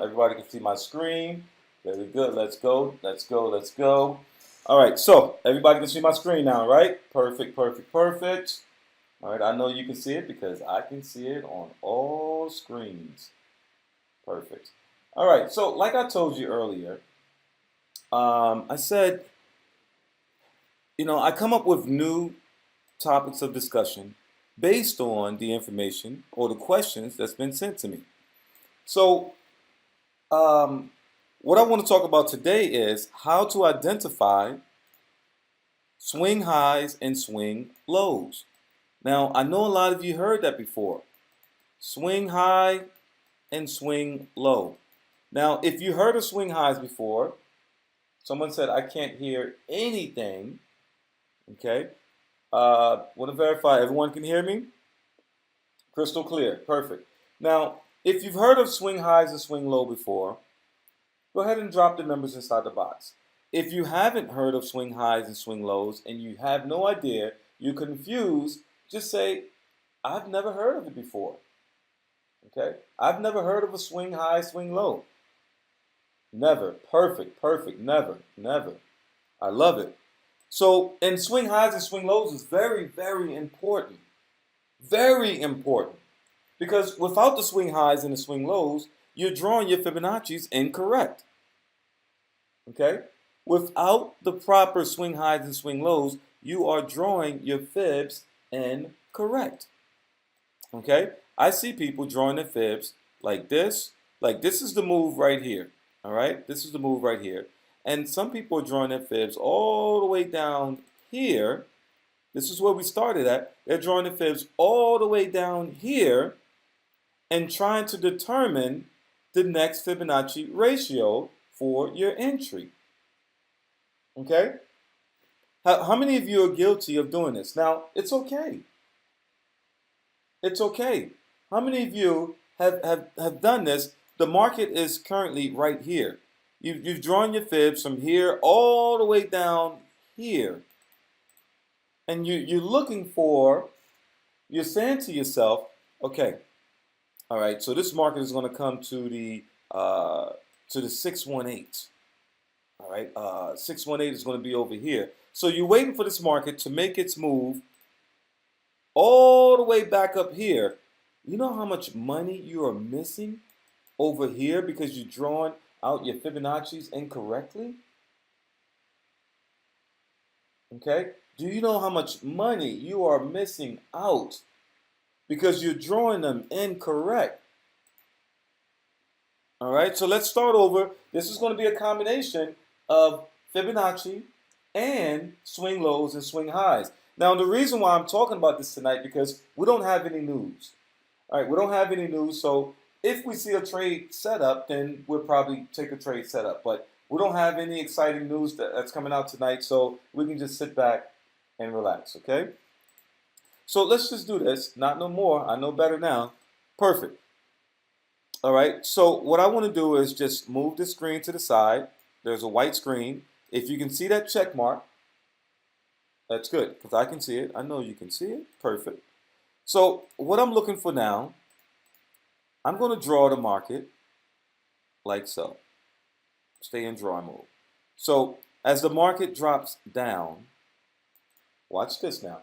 everybody can see my screen. Very good. Let's go. Let's go. Let's go. All right. So everybody can see my screen now, right? Perfect. Perfect. Perfect. All right. I know you can see it because I can see it on all screens. Perfect. All right. So like I told you earlier, I said, I come up with new topics of discussion based on the information or the questions that's been sent to me. So, what I want to talk about today is how to identify swing highs and swing lows. Now, I know a lot of you heard that before. Swing high and swing low. Now, if you heard of swing highs before, someone said, I can't hear anything. Okay. Want to verify everyone can hear me? Crystal clear. Perfect. Now, if you've heard of swing highs and swing low before, go ahead and drop the numbers inside the box. If you haven't heard of swing highs and swing lows and you have no idea, you're confused, just say, I've never heard of it before. Okay? I've never heard of a swing high, swing low. Never. Perfect. Perfect. Never. Never. I love it. So, and swing highs and swing lows is very, very important. Very important. Because without the swing highs and the swing lows, you're drawing your Fibonacci's incorrect. Okay? Without the proper swing highs and swing lows, you are drawing your fibs incorrect. Okay? I see people drawing their fibs like this. Like this is the move right here. All right? This is the move right here. And some people are drawing their fibs all the way down here. This is where we started at. They're drawing the fibs all the way down here and trying to determine the next Fibonacci ratio for your entry. Okay? How many of you are guilty of doing this? Now, it's okay. It's okay. How many of you have done this? The market is currently right here. You've drawn your fibs from here all the way down here. And you're looking for, you're saying to yourself, okay, all right, so this market is going to come to the 618. All right, 618 is going to be over here. So you're waiting for this market to make its move all the way back up here. You know how much money you are missing over here because you're drawing out your Fibonacci's incorrectly? Okay? Do you know how much money you are missing out because you're drawing them incorrect? All right, so let's start over. This is going to be a combination of Fibonacci and swing lows and swing highs. Now, the reason why I'm talking about this tonight because we don't have any news. All right, we don't have any news, so if we see a trade set up, then we'll probably take a trade set up. But we don't have any exciting news that's coming out tonight, so we can just sit back and relax, okay? So let's just do this. Not no more. I know better now. Perfect. All right, so what I want to do is just move the screen to the side. There's a white screen. If you can see that check mark, that's good, because I can see it. I know you can see it. Perfect. So what I'm looking for now, I'm going to draw the market like so. Stay in draw mode. So as the market drops down, watch this now.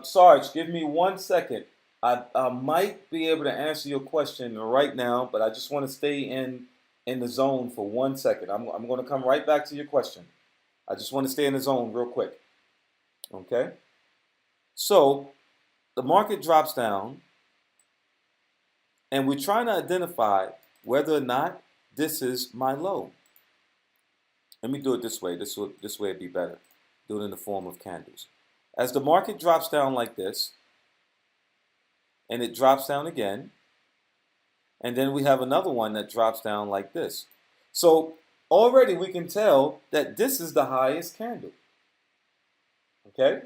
Sarge, give me 1 second. I might be able to answer your question right now, but I just want to stay in the zone for 1 second. I'm going to come right back to your question. I just want to stay in the zone real quick. Okay? So the market drops down, and we're trying to identify whether or not this is my low. Let me do it this way. This way it'd be better. Do it in the form of candles. As the market drops down like this, and it drops down again, and then we have another one that drops down like this. So already we can tell that this is the highest candle. Okay?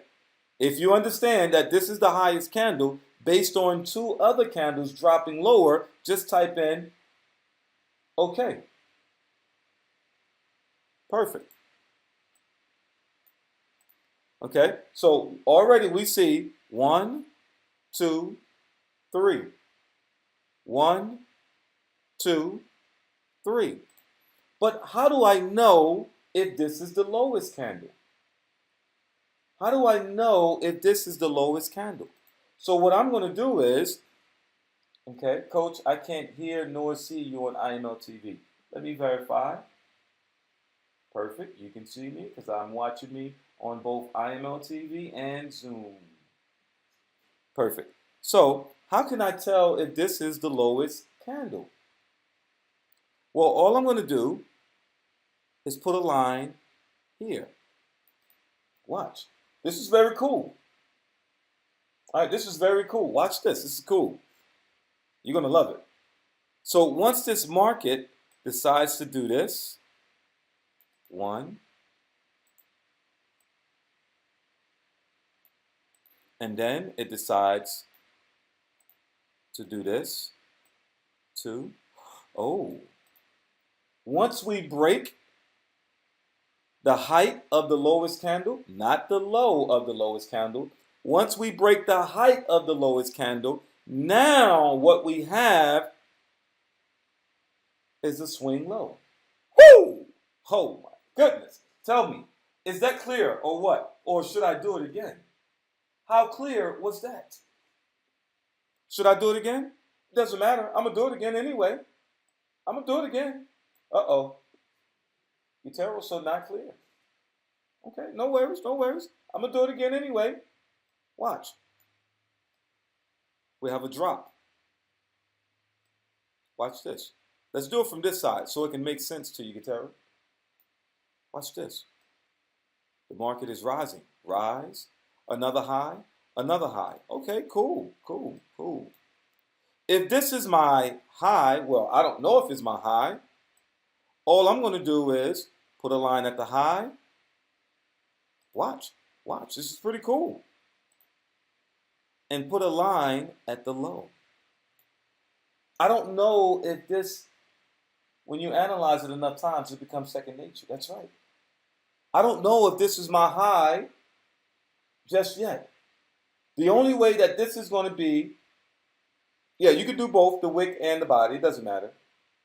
If you understand that this is the highest candle, based on two other candles dropping lower, just type in okay. Perfect. Okay, so already we see 1, 2, 3. 1, 2, 3. But how do I know if this is the lowest candle? How do I know if this is the lowest candle? So what I'm going to do is, okay, Coach, I can't hear nor see you on IML TV. Let me verify. Perfect. You can see me because I'm watching me on both IML TV and Zoom. Perfect. So how can I tell if this is the lowest candle? Well, all I'm going to do is put a line here. Watch. This is very cool. All right, this is very cool. Watch this. This is cool. You're going to love it. So once this market decides to do this, 1, and then it decides to do this, 2. Oh, once we break the height of the lowest candle, not the low of the lowest candle, once we break the height of the lowest candle, now what we have is a swing low. Woo! Oh my goodness. Tell me, is that clear or what? Or should I do it again? How clear was that? Should I do it again? Doesn't matter. I'm going to do it again anyway. I'm going to do it again. Uh-oh. Your so not clear. Okay, no worries, no worries. I'm going to do it again anyway. Watch. We have a drop. Watch this. Let's do it from this side so it can make sense to you, Gutierrez. Watch this. The market is rising. Rise. Another high. Another high. Okay, cool, cool, cool. If this is my high, well, I don't know if it's my high. All I'm going to do is put a line at the high. Watch. Watch. This is pretty cool. And put a line at the low. I don't know if this, when you analyze it enough times, it becomes second nature. That's right. I don't know if this is my high just yet. The only way that this is going to be, yeah, you can do both, the wick and the body. It doesn't matter.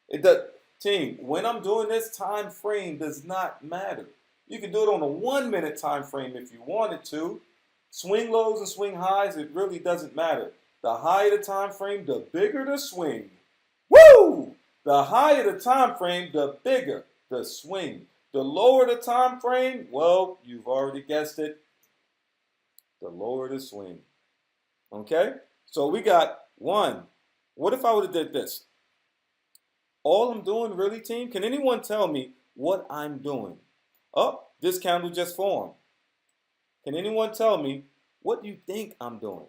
It does. Team, when I'm doing this, time frame does not matter. You can do it on a 1-minute time frame if you wanted to. Swing lows and swing highs, it really doesn't matter. The higher the time frame, the bigger the swing. Woo! The higher the time frame, the bigger the swing. The lower the time frame, well, you've already guessed it. The lower the swing. Okay? So we got 1. What if I would have did this? All I'm doing, really, team, can anyone tell me what I'm doing? Oh, this candle just formed. Can anyone tell me what you think I'm doing?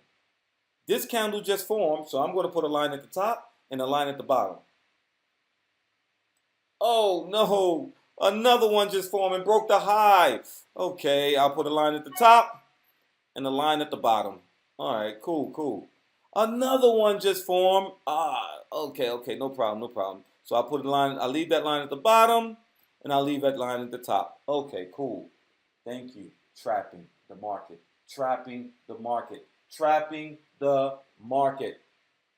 This candle just formed, so I'm going to put a line at the top and a line at the bottom. Oh, no. Another one just formed and broke the high. Okay, I'll put a line at the top and a line at the bottom. All right, cool, cool. Another one just formed. Okay, no problem, no problem. So I'll put a line, I'll leave that line at the bottom and I'll leave that line at the top. Okay, cool. Thank you. Trapping the market. Trapping the market. Trapping the market.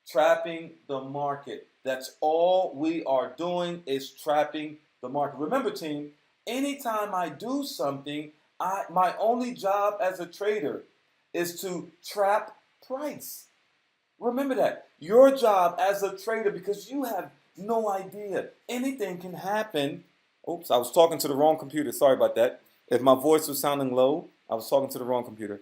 Trapping the market. That's all we are doing is trapping the market. Remember, team, anytime I do something, my only job as a trader is to trap price. Remember that. Your job as a trader, because you have no idea. Anything can happen. Oops, I was talking to the wrong computer. Sorry about that. If my voice was sounding low, I was talking to the wrong computer.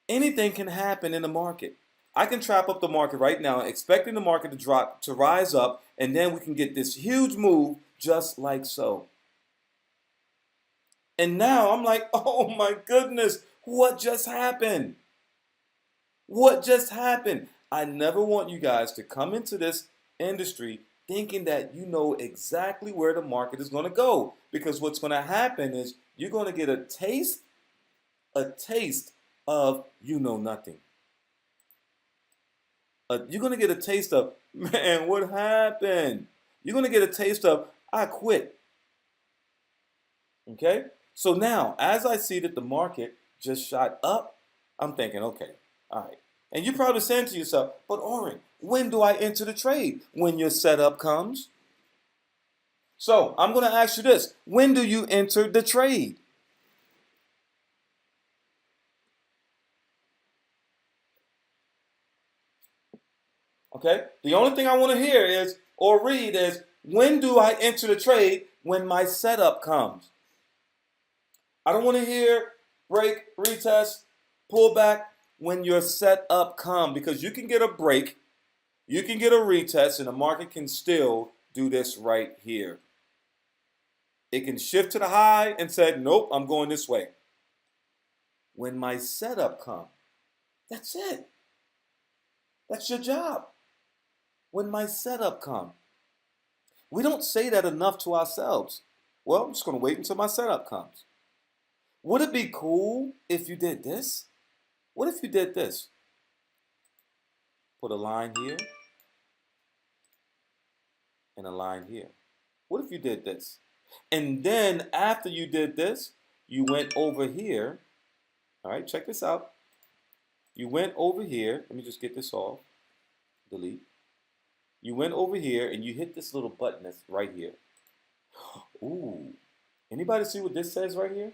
Anything can happen in the market. I can trap up the market right now, expecting the market to drop, to rise up, and then we can get this huge move just like so. And now I'm like, oh my goodness, what just happened? What just happened? I never want you guys to come into this industry thinking that you know exactly where the market is going to go. Because what's going to happen is you're going to get a taste of you know nothing. You're going to get a taste of, man, what happened? You're going to get a taste of, I quit. Okay? So now, as I see that the market just shot up, I'm thinking, okay, all right. And you're probably saying to yourself, but Oran, when do I enter the trade? When your setup comes. So I'm going to ask you this. When do you enter the trade? Okay? The only thing I want to hear is, or read is, when do I enter the trade? When my setup comes. I don't want to hear break, retest, pull back when your setup come, because you can get a break, you can get a retest, and the market can still do this right here. It can shift to the high and say, nope, I'm going this way. When my setup come, that's it. That's your job. When my setup come. We don't say that enough to ourselves. Well, I'm just going to wait until my setup comes. Would it be cool if you did this? What if you did this? Put a line here and a line here. What if you did this? And then after you did this, you went over here. All right, check this out. You went over here. Let me just get this off. Delete. You went over here and you hit this little button that's right here. Ooh. Anybody see what this says right here?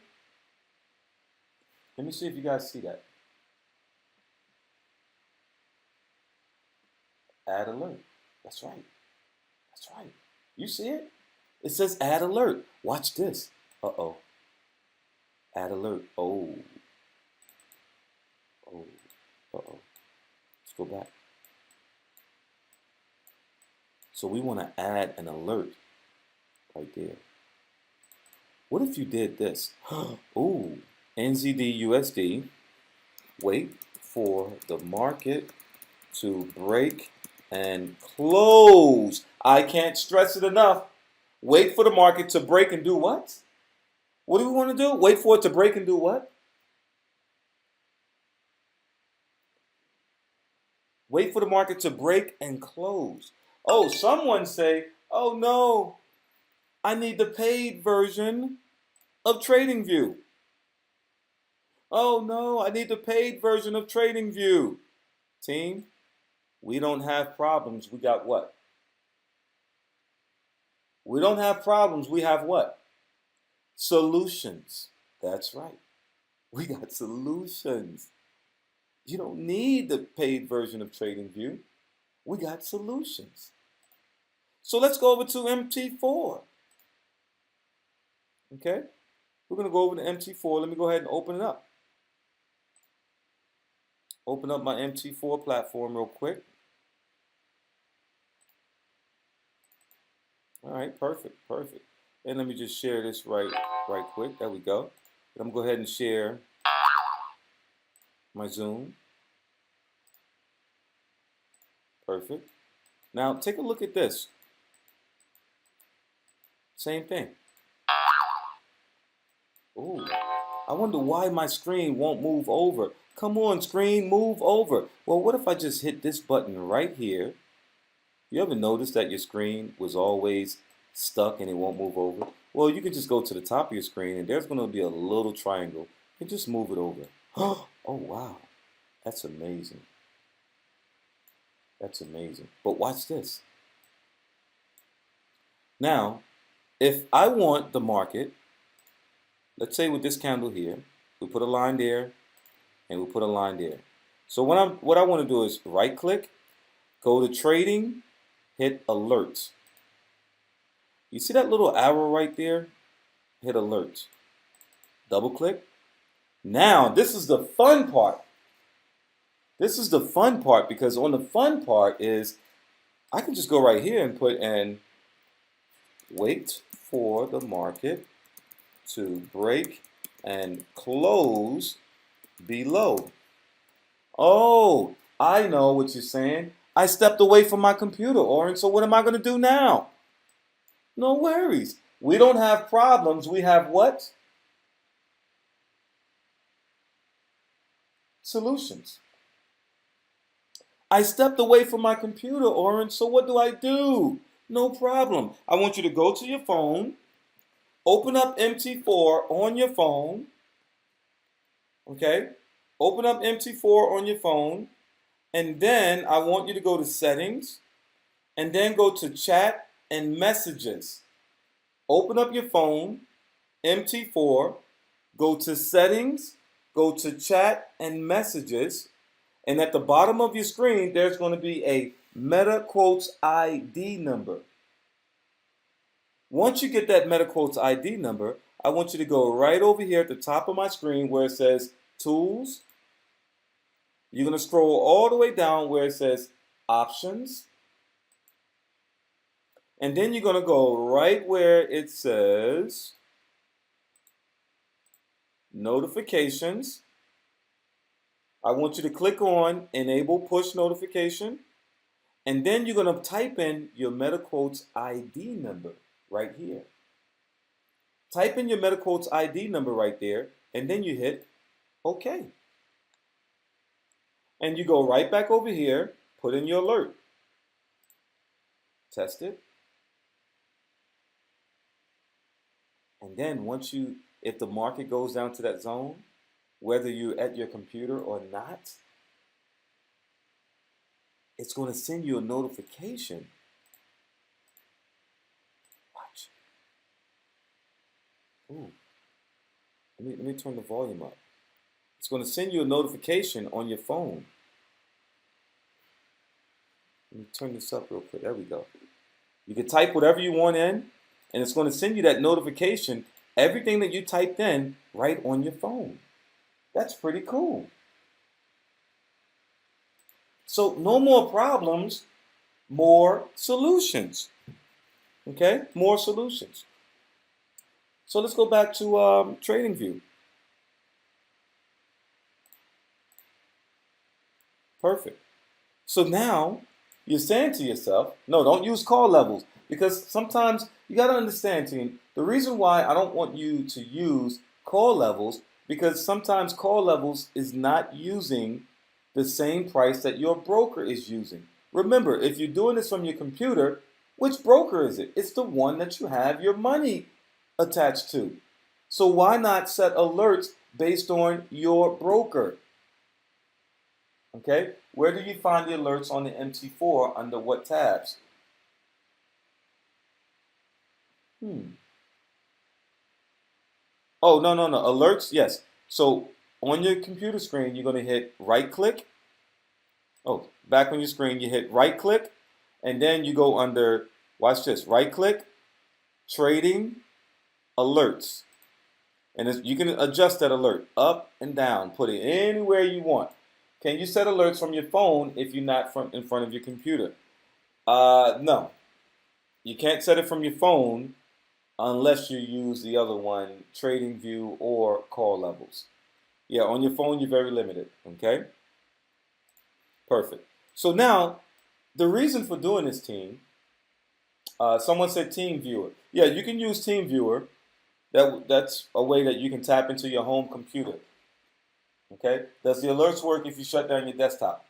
Let me see if you guys see that. Add alert. That's right. That's right. You see it? It says add alert. Watch this. Uh-oh. Add alert. Oh. Oh. Uh-oh. Let's go back. So we want to add an alert right there. What if you did this? Ooh. NZD USD. Wait for the market to break and close. I can't stress it enough. Wait for the market to break and do what? What do we want to do? Wait for it to break and do what? Wait for the market to break and close. Oh, someone say, oh no, I need the paid version of TradingView. Oh no, I need the paid version of TradingView. Team, we don't have problems. We got what? We don't have problems. We have what? Solutions. That's right. We got solutions. You don't need the paid version of TradingView. We got solutions. So let's go over to MT4. Okay? We're going to go over to MT4. Let me go ahead and open it up. Open up my MT4 platform real quick. All right, perfect, perfect. And let me just share this right quick. There we go. I'm going to go ahead and share my Zoom. Perfect. Now take a look at this. Same thing. Ooh, I wonder why my screen won't move over. Come on, screen, move over. Well, what if I just hit this button right here? You ever notice that your screen was always stuck and it won't move over? Well, you can just go to the top of your screen and there's going to be a little triangle and just move it over. Oh, wow. That's amazing. That's amazing. But watch this. Now, if I want the market, let's say with this candle here, we put a line there and we put a line there. So what I want to do is right click, go to trading, hit alerts. You see that little arrow right there? Hit alerts. Double click. Now, this is the fun part. This is the fun part because on the fun part is I can just go right here and put in wait for the market to break and close below. Oh, I know what you're saying. I stepped away from my computer, Oran, so what am I going to do now? No worries. We don't have problems. We have what? Solutions. I stepped away from my computer, Oran, so what do I do? No problem. I want you to go to your phone, open up MT4 on your phone, okay? Open up MT4 on your phone, and then I want you to go to settings, and then go to chat and messages. open up your phone, MT4, go to settings, go to chat and messages, and at the bottom of your screen, there's going to be a Meta Quotes ID number. Once you get that Meta Quotes ID number, I want you to go right over here at the top of my screen where it says Tools. You're going to scroll all the way down where it says Options. And then you're going to go right where it says Notifications. I want you to click on Enable Push Notification. And then you're going to type in your Meta Quotes ID number right here. Type in your Meta Quotes ID number right there, and then you hit OK. And you go right back over here, put in your alert. Test it. And then if the market goes down to that zone, whether you're at your computer or not, it's going to send you a notification. Watch. Ooh. Let me turn the volume up. It's going to send you a notification on your phone. Let me turn this up real quick. There we go. You can type whatever you want in, and it's going to send you that notification, everything that you typed in, right on your phone. That's pretty cool. So no more problems, more solutions. Okay, more solutions. So let's go back to TradingView. Perfect. So now you're saying to yourself, no, don't use call levels, because sometimes you got to understand, team, the reason why I don't want you to use call levels, because sometimes call levels is not using the same price that your broker is using. Remember, if you're doing this from your computer, which broker is it? It's the one that you have your money attached to. So why not set alerts based on your broker? Okay, where do you find the alerts on the MT4 under what tabs? Oh, no. Alerts, yes. So on your computer screen, you're going to hit right click. Oh, back on your screen, you hit right click, and then you go under, watch this, right click, trading, alerts. And you can adjust that alert up and down, put it anywhere you want. Can you set alerts from your phone if you're not in front of your computer? No. You can't set it from your phone unless you use the other one, TradingView or call levels. Yeah, on your phone, you're very limited, okay? Perfect. So now, the reason for doing this, team, someone said TeamViewer. Yeah, you can use TeamViewer. That's a way that you can tap into your home computer. Okay? Does the alerts work if you shut down your desktop?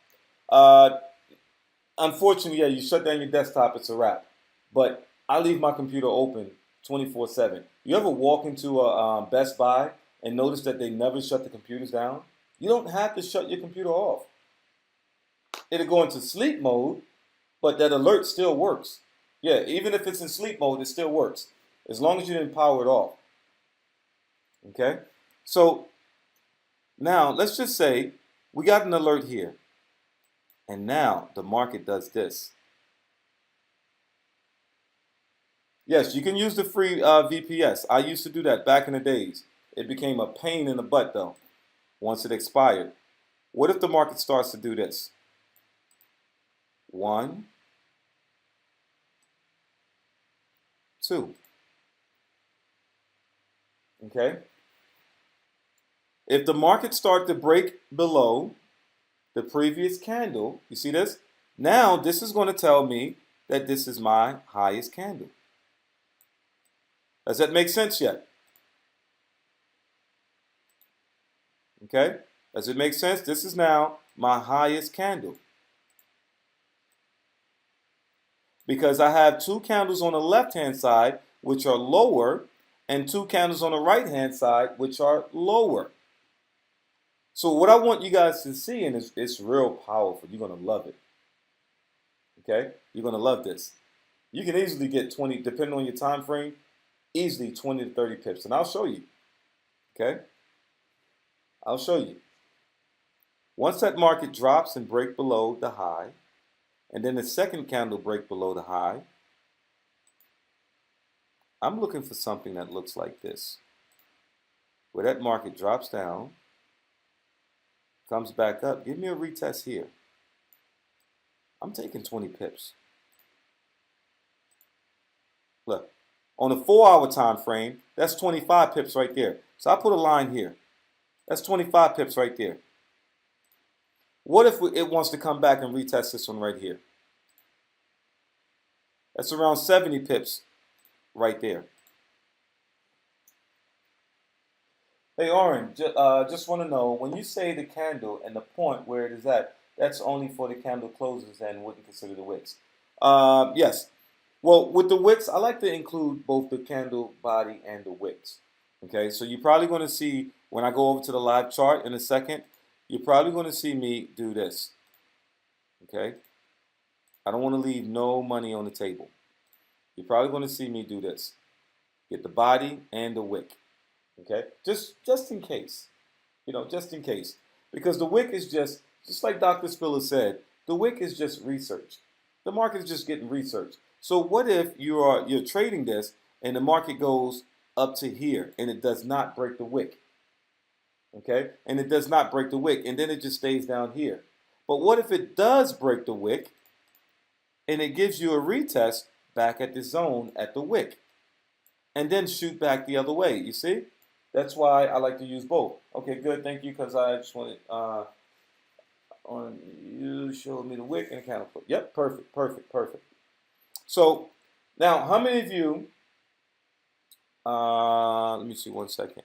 Unfortunately, yeah, you shut down your desktop, it's a wrap. But I leave my computer open 24/7. You ever walk into a Best Buy and notice that they never shut the computers down? You don't have to shut your computer off. It'll go into sleep mode, but that alert still works. Yeah, even if it's in sleep mode, it still works, as long as you didn't power it off. Okay? So now let's just say we got an alert here, and now the market does this. Yes, you can use the free VPS. I used to do that back in the days. It became a pain in the butt though, once it expired. What if the market starts to do this? 1, 2. Okay? If the market starts to break below the previous candle, you see this? Now this is going to tell me that this is my highest candle. Does that make sense yet? Okay? Does it make sense? This is now my highest candle. Because I have 2 candles on the left-hand side, which are lower, and 2 candles on the right-hand side, which are lower. So what I want you guys to see, and it's real powerful, you're going to love it. Okay? You're going to love this. You can easily get 20, depending on your time frame, Easily 20 to 30 pips. And I'll show you. Okay? I'll show you. Once that market drops and break below the high, and then the second candle break below the high, I'm looking for something that looks like this, where that market drops down, comes back up. Give me a retest here. I'm taking 20 pips. Look, on a 4-hour time frame, that's 25 pips right there. So I put a line here. That's 25 pips right there. What if it wants to come back and retest this one right here? That's around 70 pips right there. Hey, Oran, just want to know, when you say the candle and the point where it is at, that's only for the candle closes and wouldn't consider the wicks. Yes. Well, with the wicks, I like to include both the candle body and the wicks. Okay, so you're probably going to see, when I go over to the live chart in a second, you're probably going to see me do this. Okay, I don't want to leave no money on the table. You're probably going to see me do this. Get the body and the wick. Okay, just in case, just in case, because the wick is just like Dr. Spiller said, the wick is just research. The market is just getting research. So what if you're trading this and the market goes up to here and it does not break the wick? Okay, and it does not break the wick, and then it just stays down here. But what if it does break the wick and it gives you a retest back at the zone at the wick, and then shoot back the other way? You see? That's why I like to use both. Okay, good, thank you, because I just wanted on you showed me the wick and the candle flip. Yep, perfect, perfect, perfect. So now, how many of you? Let me see 1 second.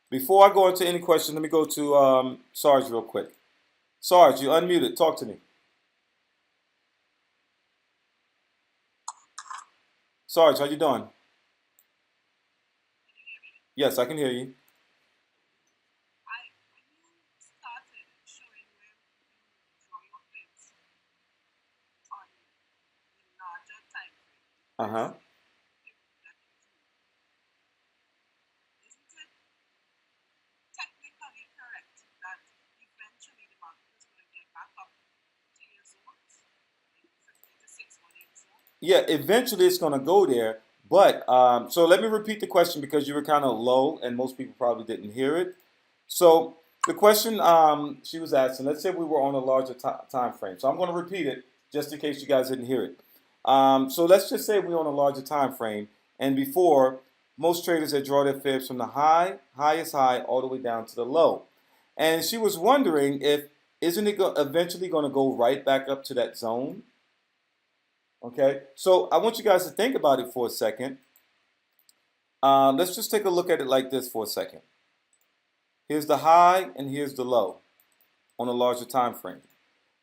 Before I go into any questions, let me go to Sarge real quick. Sarge, you unmuted. Talk to me. Sarge, how you doing? Yes, I can hear you. Uh-huh. Yeah, eventually it's going to go there. But so let me repeat the question because you were kind of low and most people probably didn't hear it. So the question she was asking, let's say we were on a larger time frame. So I'm going to repeat it just in case you guys didn't hear it. So let's just say we're on a larger time frame. And before, most traders had draw their fibs from the highest high, all the way down to the low. And she was wondering if, isn't it eventually going to go right back up to that zone? Okay, so I want you guys to think about it for a second. Let's just take a look at it like this for a second. Here's the high and here's the low on a larger time frame.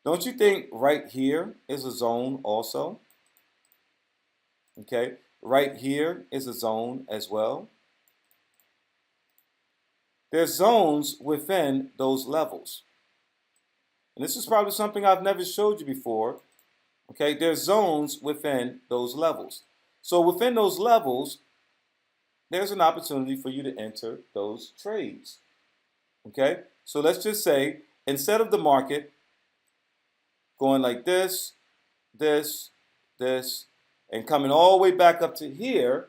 Don't you think right here is a zone also? Okay, right here is a zone as well. There's zones within those levels. And this is probably something I've never showed you before. Okay, there's zones within those levels. So within those levels, there's an opportunity for you to enter those trades. Okay, so let's just say instead of the market going like this, this, this, and coming all the way back up to here,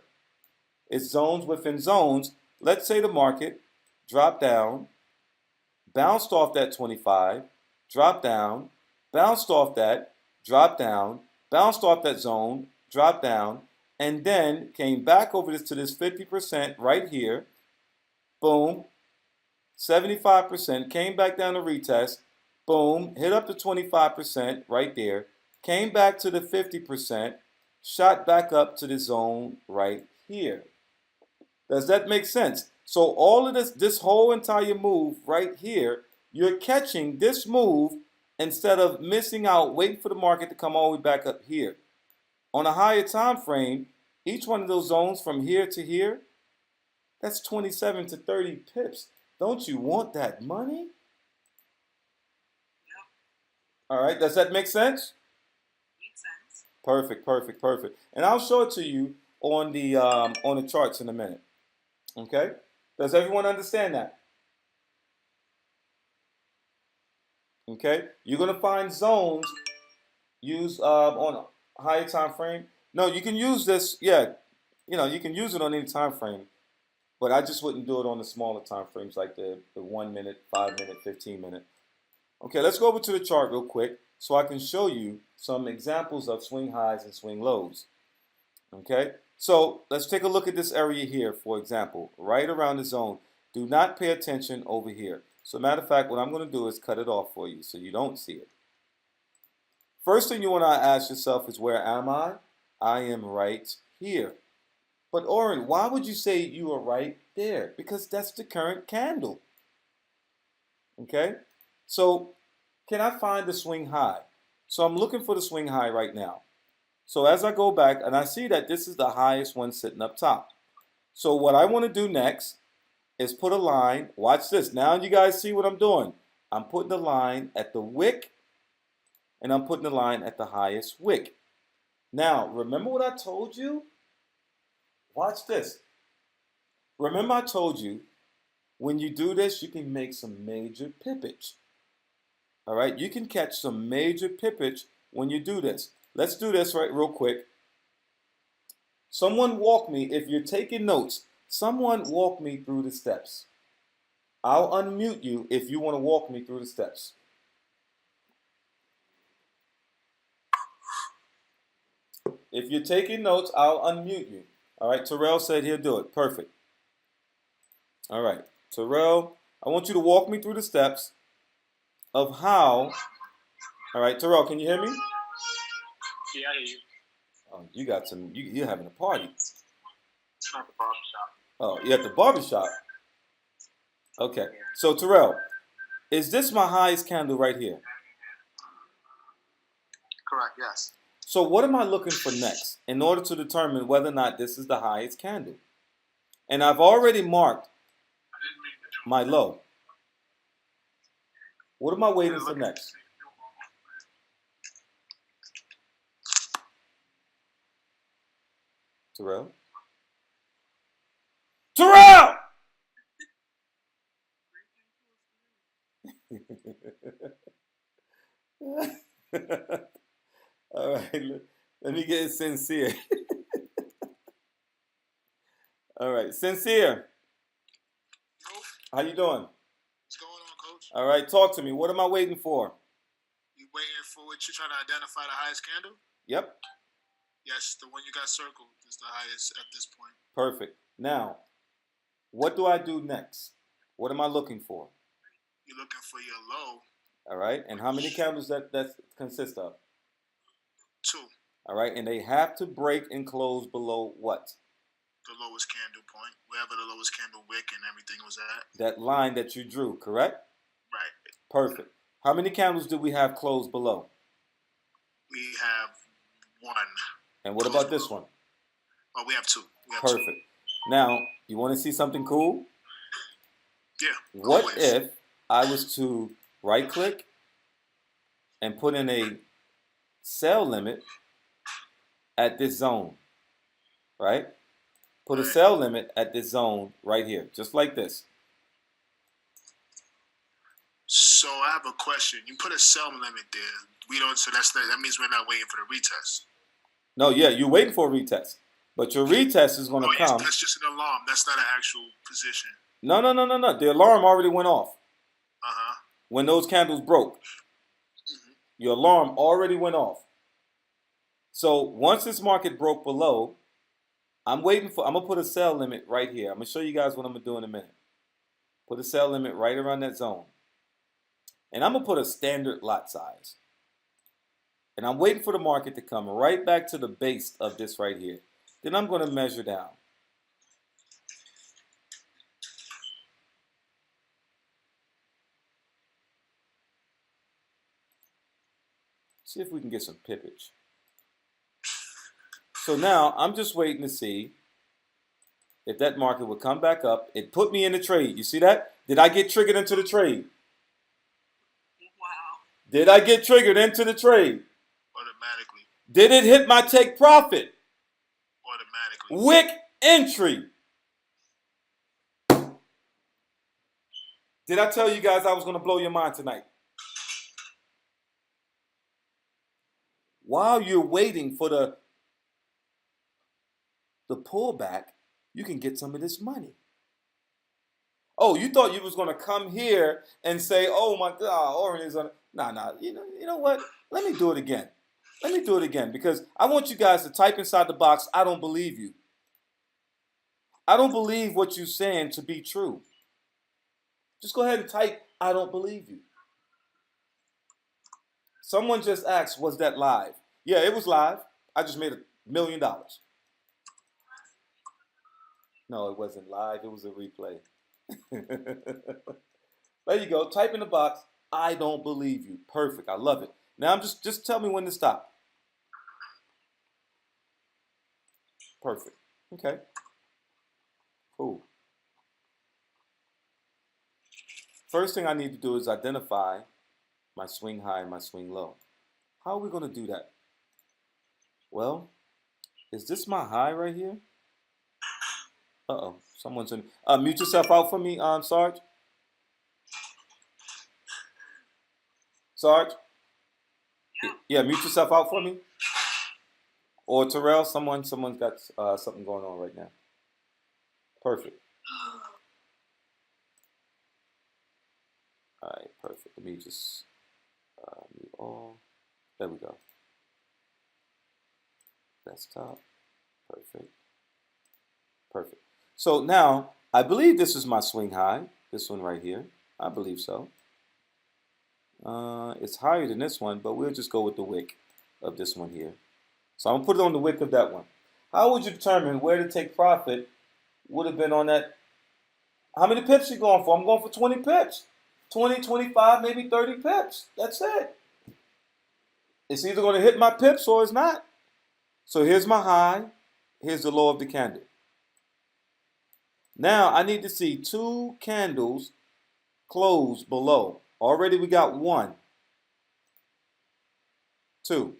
it's zones within zones. Let's say the market dropped down, bounced off that 25, dropped down, bounced off that, dropped down, bounced off that zone, dropped down, and then came back over to this 50% right here. Boom, 75%, came back down to retest. Boom, hit up to 25% right there, came back to the 50%, shot back up to the zone right here. Does that make sense? So all of this whole entire move right here, you're catching this move instead of missing out, waiting for the market to come all the way back up here. On a higher time frame, each one of those zones from here to here, that's 27 to 30 pips. Don't you want that money? All right, does that make sense? Makes sense. Perfect, perfect, perfect. And I'll show it to you on the charts in a minute. Okay? Does everyone understand that? Okay? You're gonna find zones used on a higher time frame. No, you can use this. Yeah, you can use it on any time frame, but I just wouldn't do it on the smaller time frames like the 1 minute, 5 minute, 15 minute. Okay, let's go over to the chart real quick so I can show you some examples of swing highs and swing lows. Okay, so let's take a look at this area here, for example, right around the zone. Do not pay attention over here. So matter of fact, what I'm going to do is cut it off for you so you don't see it. First thing you want to ask yourself is, where am I? I am right here. But Oran, why would you say you are right there? Because that's the current candle. Okay, so can I find the swing high? So I'm looking for the swing high right now. So as I go back, and I see that this is the highest one sitting up top. So what I want to do next is put a line. Watch this. Now you guys see what I'm doing. I'm putting the line at the wick, and I'm putting the line at the highest wick. Now, remember what I told you? Watch this. Remember I told you, when you do this, you can make some major pippage. All right, you can catch some major pippage when you do this. Let's do this right real quick. Someone walk me, if you're taking notes, someone walk me through the steps. I'll unmute you if you want to walk me through the steps. If you're taking notes, I'll unmute you. All right, Terrell said he'll do it. Perfect. All right, Terrell, I want you to walk me through the steps of how. All right, Terrell, can you hear me? Yeah, I hear you. Oh, you got some. You're having a party. I'm at the barber shop. Oh, you're at the barber shop. Okay. So Terrell, is this my highest candle right here? Correct, yes. So what am I looking for next in order to determine whether or not this is the highest candle? And I've already marked my low. What am I waiting for next? Terrell? Terrell! All right, let me get sincere. All right, sincere. How you doing? What's going on, Coach? All right, talk to me. What am I waiting for? You waiting for what you're trying to identify the highest candle? Yep. Yes, the one you got circled is the highest at this point. Perfect. Now, what do I do next? What am I looking for? You're looking for your low. All right, and how many candles that consist of? 2. All right, and they have to break and close below what? The lowest candle point, wherever the lowest candle wick and everything was at. That line that you drew, correct? Right. Perfect. How many candles do we have closed below? We have 1. And what about this one? Oh, we have 2. Perfect. Now, you want to see something cool? Yeah. What always. if I was to right-click and put in a sell limit at this zone, right? Put a sell limit at this zone right here, just like this. So I have a question. You put a sell limit there. We don't. So that means we're not waiting for the retest. No, yeah, you're waiting for a retest, but your retest is going to come. That's just an alarm. That's not an actual position. No. The alarm already went off. Uh-huh. When those candles broke, your alarm already went off. So once this market broke below, I'm going to put a sell limit right here. I'm going to show you guys what I'm going to do in a minute. Put a sell limit right around that zone. And I'm going to put a standard lot size. And I'm waiting for the market to come right back to the base of this right here. Then I'm going to measure down. See if we can get some pippage. So now I'm just waiting to see if that market would come back up. It put me in the trade. You see that? Did I get triggered into the trade? Wow. Did I get triggered into the trade? Automatically. Did it hit my take profit? Automatically. Wick entry. Did I tell you guys I was going to blow your mind tonight? While you're waiting for the pullback, you can get some of this money. Oh, you thought you was going to come here and say, oh my God, Oran is on. Nah. You know what? Let me do it again. Let me do it again because I want you guys to type inside the box, I don't believe you. I don't believe what you're saying to be true. Just go ahead and type, I don't believe you. Someone just asked, was that live? Yeah, it was live. I just made $1 million. No, it wasn't live. It was a replay. There you go. Type in the box, I don't believe you. Perfect. I love it. Now just tell me when to stop. Perfect. Okay. Cool. First thing I need to do is identify my swing high and my swing low. How are we going to do that? Well, is this my high right here? Uh-oh. Someone's in. Mute yourself out for me, Sarge. Sarge? Yeah, mute yourself out for me. Or Terrell, someone's got something going on right now. Perfect. All right, perfect. Let me just mute all. There we go. Desktop. Perfect. Perfect. So now, I believe this is my swing high. This one right here. I believe so. It's higher than this one, but we'll just go with the wick of this one here. So I'm going to put it on the wick of that one. How would you determine where to take profit? Would have been on that. How many pips you going for? I'm going for 20 pips. 20, 25, maybe 30 pips. That's it. It's either going to hit my pips or it's not. So here's my high. Here's the low of the candle. Now I need to see 2 candles close below. Already we got 1. 2.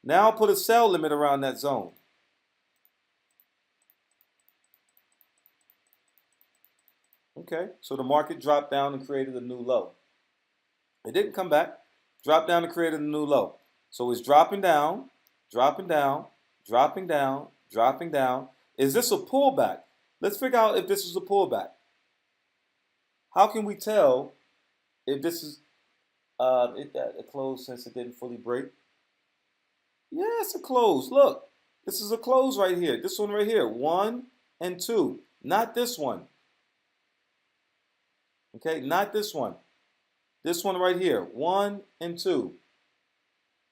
Now I'll put a sell limit around that zone. Okay, so the market dropped down and created a new low. It didn't come back. Dropped down and created a new low. So it's dropping down, dropping down, dropping down, dropping down. Is this a pullback? Let's figure out if this is a pullback. How can we tell if this is a close since it didn't fully break? Yeah, it's a close. Look, this is a close right here. This one right here, 1 and 2. Not this one. Okay, not this one. This one right here, 1 and 2.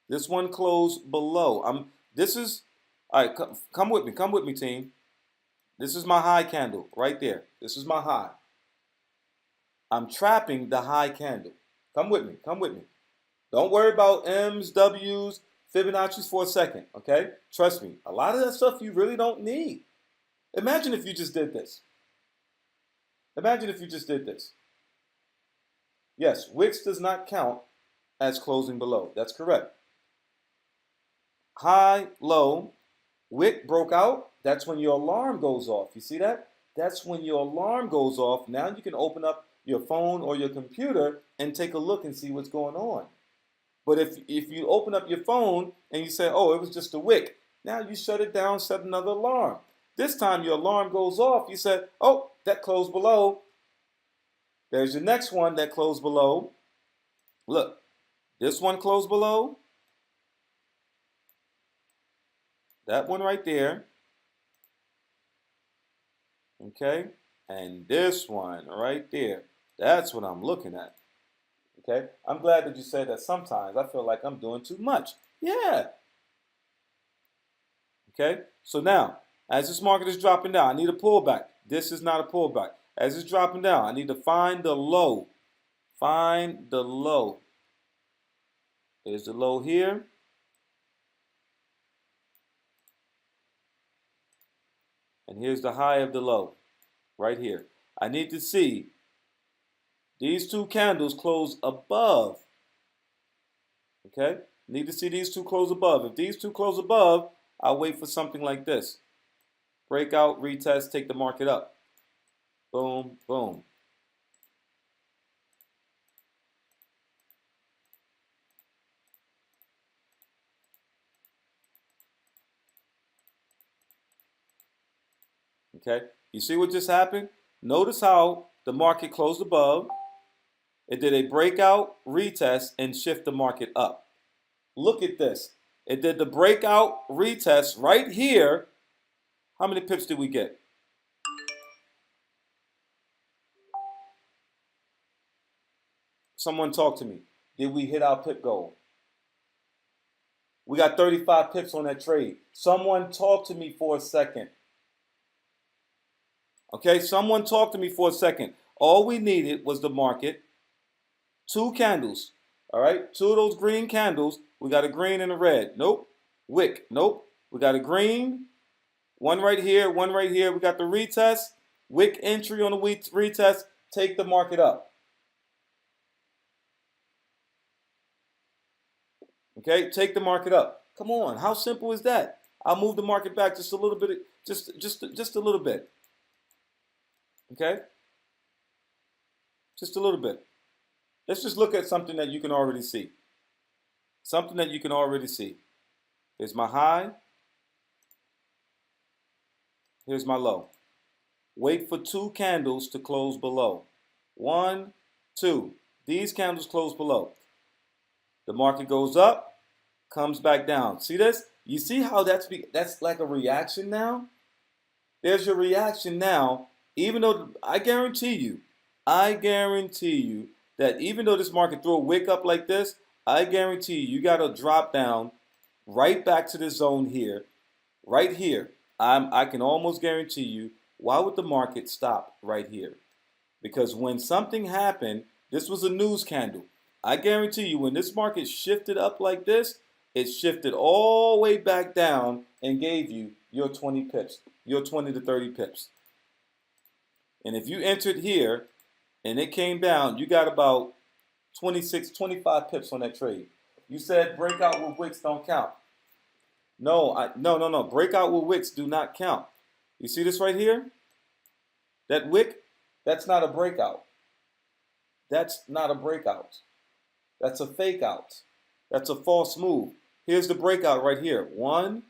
This one closed below. All right, come with me, team. This is my high candle right there. This is my high. I'm trapping the high candle. Come with me. Don't worry about M's, W's, Fibonacci's for a second, okay? Trust me, a lot of that stuff you really don't need. Imagine if you just did this. Yes, wicks does not count as closing below. That's correct. High, low, wick broke out. That's when your alarm goes off. You see that? That's when your alarm goes off. Now you can open up your phone or your computer and take a look and see what's going on. But if you open up your phone and you say, oh, it was just a wick, now you shut it down, set another alarm. This time your alarm goes off. You said, oh, that closed below. There's your next one that closed below. Look, this one closed below. That one right there. Okay? And this one right there. That's what I'm looking at. Okay? I'm glad that you said that sometimes I feel like I'm doing too much. Yeah. Okay? So now, as this market is dropping down, I need a pullback. This is not a pullback. As it's dropping down, I need to find the low. Find the low. There's the low here. And here's the high of the low. Right here. I need to see these 2 candles close above. Okay? Need to see these 2 close above. If these 2 close above, I'll wait for something like this. Breakout, retest, take the market up. Boom, boom. Okay, you see what just happened? Notice how the market closed above. It did a breakout, retest, and shift the market up. Look at this. It did the breakout, retest right here. How many pips did we get? Someone talk to me. Did we hit our pip goal? We got 35 pips on that trade. Someone talk to me for a second. Okay, someone talk to me for a second. All we needed was the market. 2 candles. All right, 2 of those green candles. We got a green and a red. Nope. Wick. Nope. We got a green. One right here. One right here. We got the retest. Wick entry on the retest. Take the market up. Okay, take the market up. Come on, how simple is that? I'll move the market back just a little bit, just a little bit. Okay, just a little bit. Let's just look at something that you can already see. Something that you can already see. Here's my high. Here's my low. Wait for 2 candles to close below. 1, 2. These candles close below. The market goes up, comes back down. See this? You see how that's like a reaction now? There's your reaction now, even though I guarantee you that even though this market threw a wick up like this, I guarantee you got to drop down right back to this zone here, right here. I can almost guarantee you, why would the market stop right here? Because when something happened, this was a news candle. I guarantee you when this market shifted up like this, it shifted all the way back down and gave you your 20 pips, your 20 to 30 pips. And if you entered here and it came down, you got about 26, 25 pips on that trade. You said breakout with wicks don't count. No. Breakout with wicks do not count. You see this right here? That wick, that's not a breakout. That's not a breakout. That's a fake out. That's a false move. Here's the breakout right here. 1,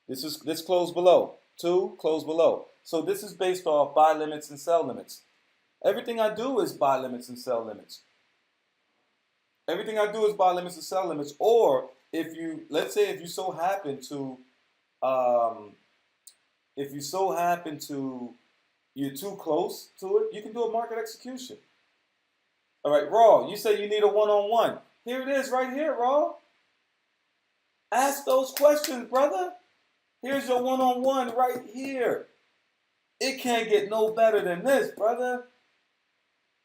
this closed below. 2, closed below. So this is based off buy limits and sell limits. Everything I do is buy limits and sell limits. Everything I do is buy limits and sell limits. Or if you, let's say if you so happen to, you're too close to it, you can do a market execution. All right, Raw, you say you need a one-on-one. Here it is right here, Raw. Ask those questions, brother. Here's your one-on-one right here. It can't get no better than this, brother.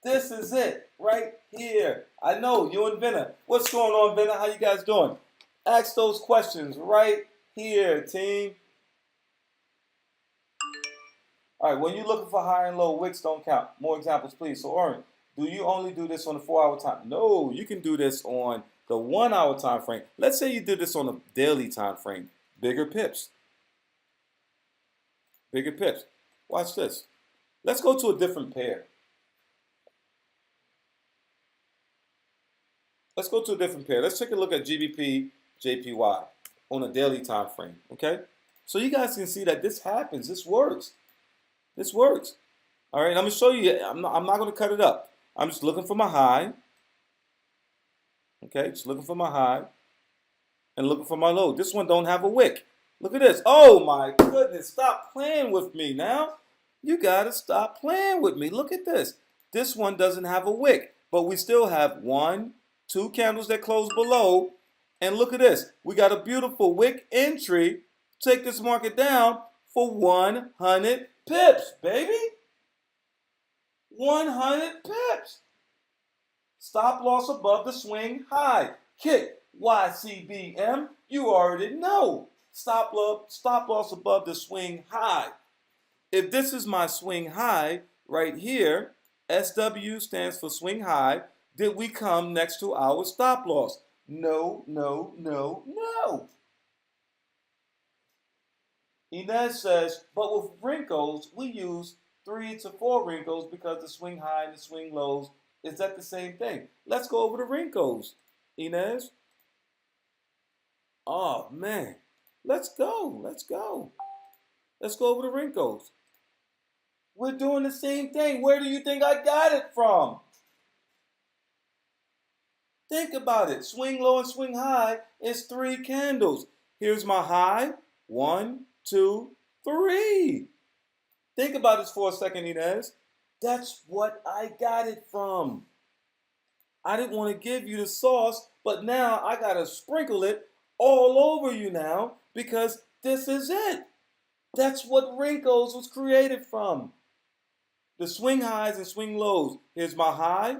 This is it right here. I know you and Venna. What's going on, Venna? How you guys doing? Ask those questions right here, team. All right, when you're looking for high and low, wicks don't count. More examples, please. So, Oran, do you only do this on the 4-hour time? No, you can do this on the 1-hour time frame. Let's say you did this on a daily time frame. Bigger pips. Bigger pips. Watch this. Let's go to a different pair. Let's go to a different pair. Let's take a look at GBP, JPY on a daily time frame. Okay? So you guys can see that this happens. This works. This works. All right, I'm going to show you. I'm not going to cut it up. I'm just looking for my high. Okay, just looking for my high and looking for my low. This one don't have a wick. Look at this. Oh my goodness, stop playing with me now. You got to stop playing with me. Look at this. This one doesn't have a wick, but we still have 1, 2 candles that close below. And look at this. We got a beautiful wick entry. Take this market down for 100 pips, baby. 100 pips. Stop loss above the swing high. Kick YCBM. You already know. Stop loss above the swing high. If this is my swing high right here, SW stands for swing high. Did we come next to our stop loss? No. Inez says, but with wrinkles, we use 3 to 4 wrinkles because the swing high and the swing lows, is that the same thing? Let's go over the wrinkles, Inez. Oh, man. Let's go. Let's go. Let's go over the wrinkles. We're doing the same thing. Where do you think I got it from? Think about it. Swing low and swing high is 3 candles. Here's my high. 1, 2, 3. Think about this for a second, Inez. That's what I got it from. I didn't want to give you the sauce, but now I got to sprinkle it all over you now because this is it. That's what wrinkles was created from. The swing highs and swing lows. Here's my high,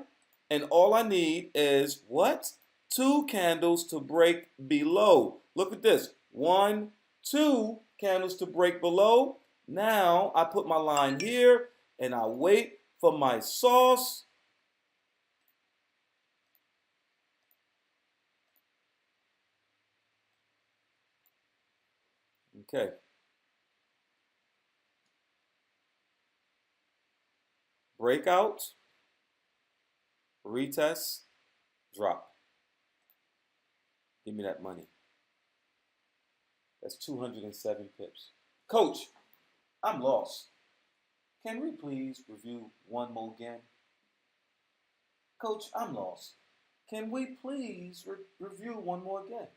and all I need is what? 2 candles to break below. Look at this. 1, 2 candles to break below. Now I put my line here, and I wait for my sauce. Okay. Breakout, retest, drop. Give me that money. That's 207 pips. Coach, I'm lost. Can we please review one more again? Coach, I'm lost. Can we please review one more again?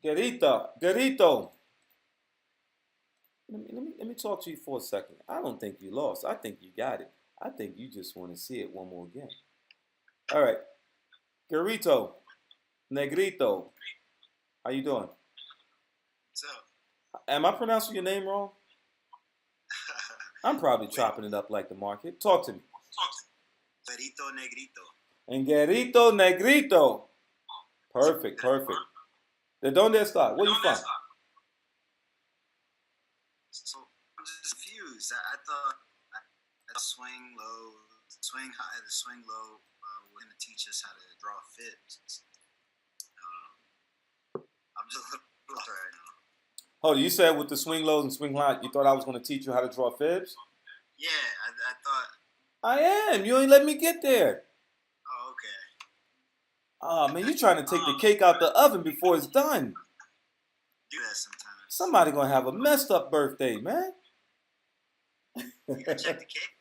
Garito. Let me talk to you for a second. I don't think you lost. I think you got it. I think you just want to see it one more again. All right. Garito, Negrito, how you doing? What's up? Am I pronouncing your name wrong? I'm probably chopping it up like the market. Talk to me. Perito Negrito. And Garito, Negrito. Perfect. ¿De dónde está? Where you from? So I'm just confused. I thought swing low, swing high, the swing low were going to teach us how to draw fibs. I'm just a little lost right now. Hold on, you said with the swing lows and swing high, you thought I was going to teach you how to draw fibs? Yeah, I thought. I am. You ain't let me get there. Oh, okay. Oh, man, you trying to take the cake out the oven before it's done. Do that sometimes. Somebody going to have a messed up birthday, man. You gotta check the cake.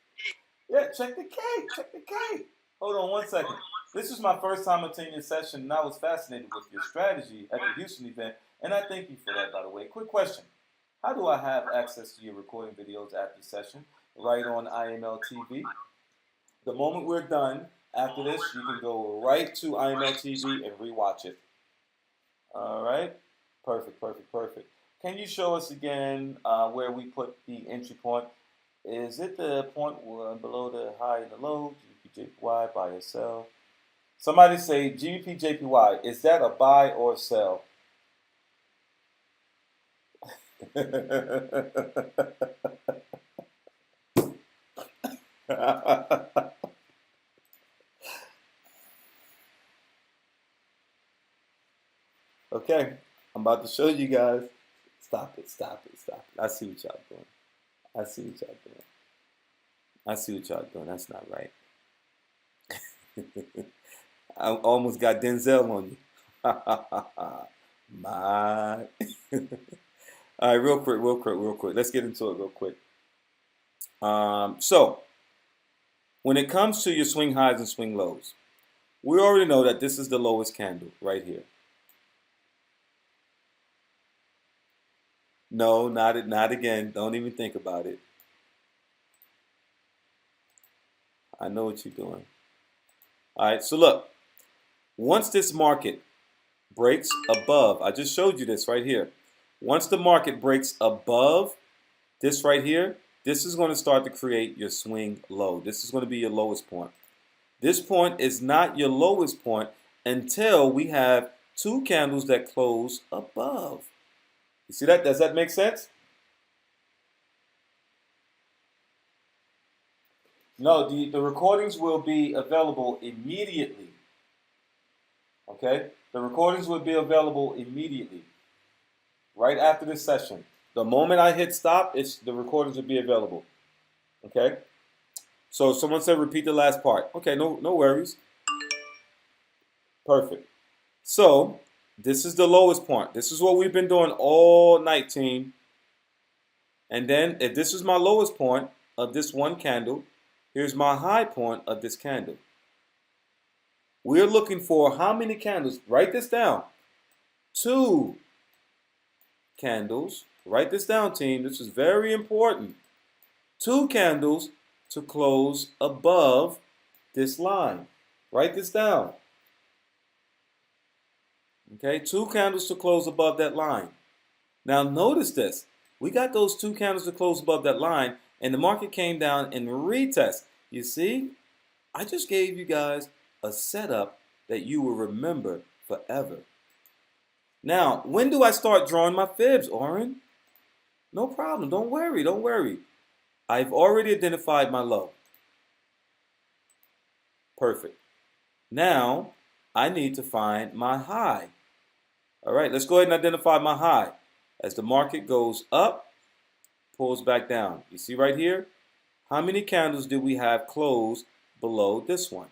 Yeah, check the cake. Hold on 1 second. This is my first time attending your session, and I was fascinated with your strategy at the Houston event, and I thank you for that, by the way. Quick question. How do I have access to your recording videos after the session? Right on IML TV. The moment we're done, after this, you can go right to IML TV and rewatch it. All right? Perfect. Can you show us again where we put the entry point? Is it the point below the high and the low, GBP/JPY, buy or sell? Somebody say GBP/JPY, is that a buy or a sell? Okay, I'm about to show you guys. Stop it. I see what y'all doing. That's not right. I almost got Denzel on you. My. All right, real quick. Let's get into it real quick. So, when it comes to your swing highs and swing lows, we already know that this is the lowest candle right here. No, not again. Don't even think about it. I know what you're doing. All right, so look. Once this market breaks above, I just showed you this right here. Once the market breaks above this right here, this is going to start to create your swing low. This is going to be your lowest point. This point is not your lowest point until we have 2 candles that close above. You see that? Does that make sense? No, the recordings will be available immediately. Okay? The recordings will be available immediately. right after this session. The moment I hit stop, the recordings will be available. Okay? So someone said repeat the last part. Okay, no worries. Perfect. So this is the lowest point. This is what we've been doing all night, team. And then if this is my lowest point of this one candle, here's my high point of this candle. We're looking for how many candles? Write this down. 2 candles. Write this down, team. This is very important. 2 candles to close above this line. Write this down. Okay, 2 candles to close above that line. Now notice this. We got those 2 candles to close above that line, and the market came down and retest. You see, I just gave you guys a setup that you will remember forever. Now, when do I start drawing my fibs, Oran? No problem. Don't worry. Don't worry. I've already identified my low. Perfect. Now, I need to find my high. All right, let's go ahead and identify my high. As the market goes up, pulls back down. You see right here? How many candles did we have closed below this one?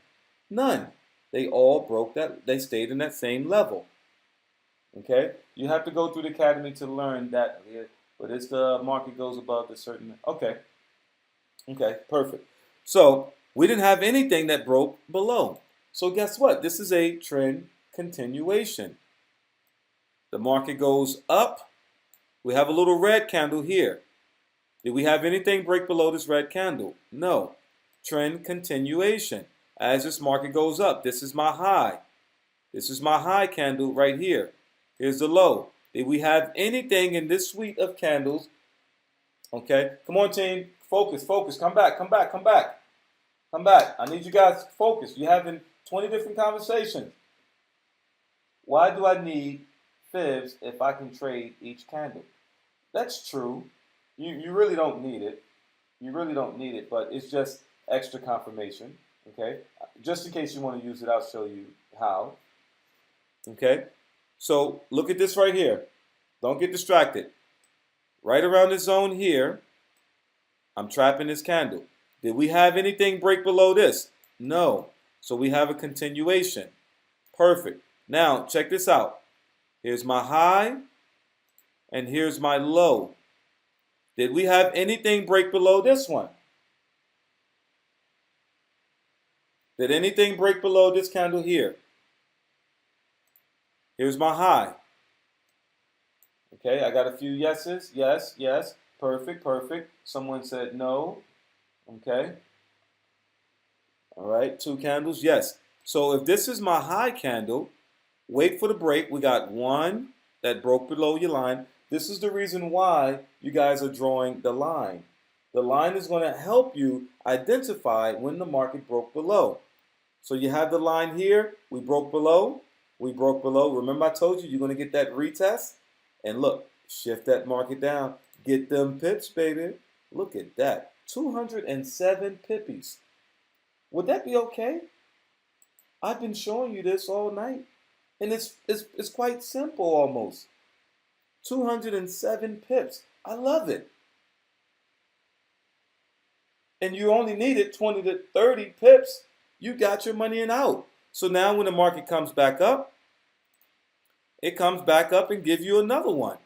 None. They all broke that. They stayed in that same level. Okay? You have to go through the academy to learn that. But it's the market goes above the certain. Okay. Okay, perfect. So we didn't have anything that broke below. So guess what? This is a trend continuation. The market goes up. We have a little red candle here. Did we have anything break below this red candle? No. Trend continuation. As this market goes up, this is my high. This is my high candle right here. Here's the low. Did we have anything in this suite of candles? Okay, come on, team. Focus, focus. Come back, come back, come back. Come back. I need you guys to focus. You're having 20 different conversations. Why do I need fibs if I can trade each candle? That's true. You really don't need it. You really don't need it, but it's just extra confirmation. Okay? Just in case you want to use it, I'll show you how. Okay? So look at this right here. Don't get distracted. Right around this zone here, I'm trapping this candle. Did we have anything break below this? No. So we have a continuation. Perfect. Now, check this out. Here's my high, and here's my low. Did we have anything break below this one? Did anything break below this candle here? Here's my high. Okay, I got a few yeses. Yes, yes. Perfect, perfect. Someone said no. Okay. All right, 2 candles. Yes. So if this is my high candle, wait for the break. We got 1 that broke below your line. This is the reason why you guys are drawing the line. The line is going to help you identify when the market broke below. So you have the line here. We broke below. We broke below. Remember I told you you're going to get that retest? And look, shift that market down. Get them pips, baby. Look at that. 207 pippies. Would that be okay? I've been showing you this all night. And it's quite simple almost. 207 pips. I love it. And you only needed 20 to 30 pips. You got your money and out. So now when the market comes back up, it comes back up and gives you another one.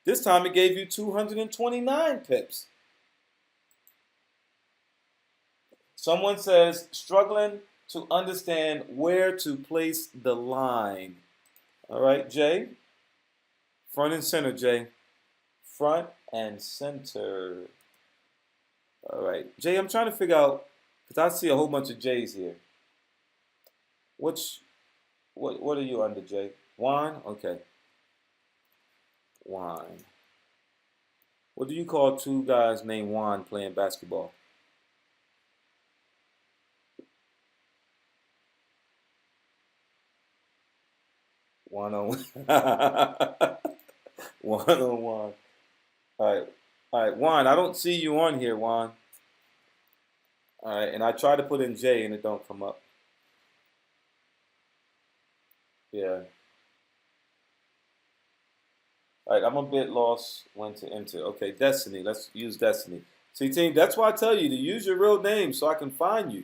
This time it gave you 229 pips. Someone says, struggling to understand where to place the line. All right, Jay. Front and center, Jay. Front and center. All right. Jay, I'm trying to figure out, because I see a whole bunch of J's here. What are you under, Jay? Juan? Okay. Juan. What do you call 2 guys named Juan playing basketball? One-on-one. One-on-one. All right. All right, Juan, I don't see you on here, Juan. All right, and I try to put in J and it don't come up. Yeah. All right, I'm a bit lost when to enter. Okay, Destiny. Let's use Destiny. See, team, that's why I tell you to use your real name so I can find you.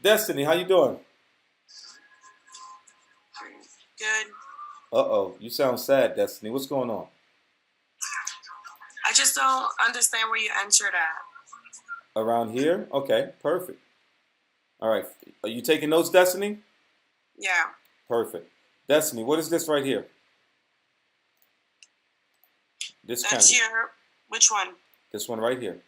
Destiny, how you doing? Good. Uh-oh, you sound sad, Destiny. What's going on? I just don't understand where you entered at. Around here? Okay, perfect. All right, are you taking notes, Destiny? Yeah. Perfect. Destiny, what is this right here? This That's candle. which one? This one right here.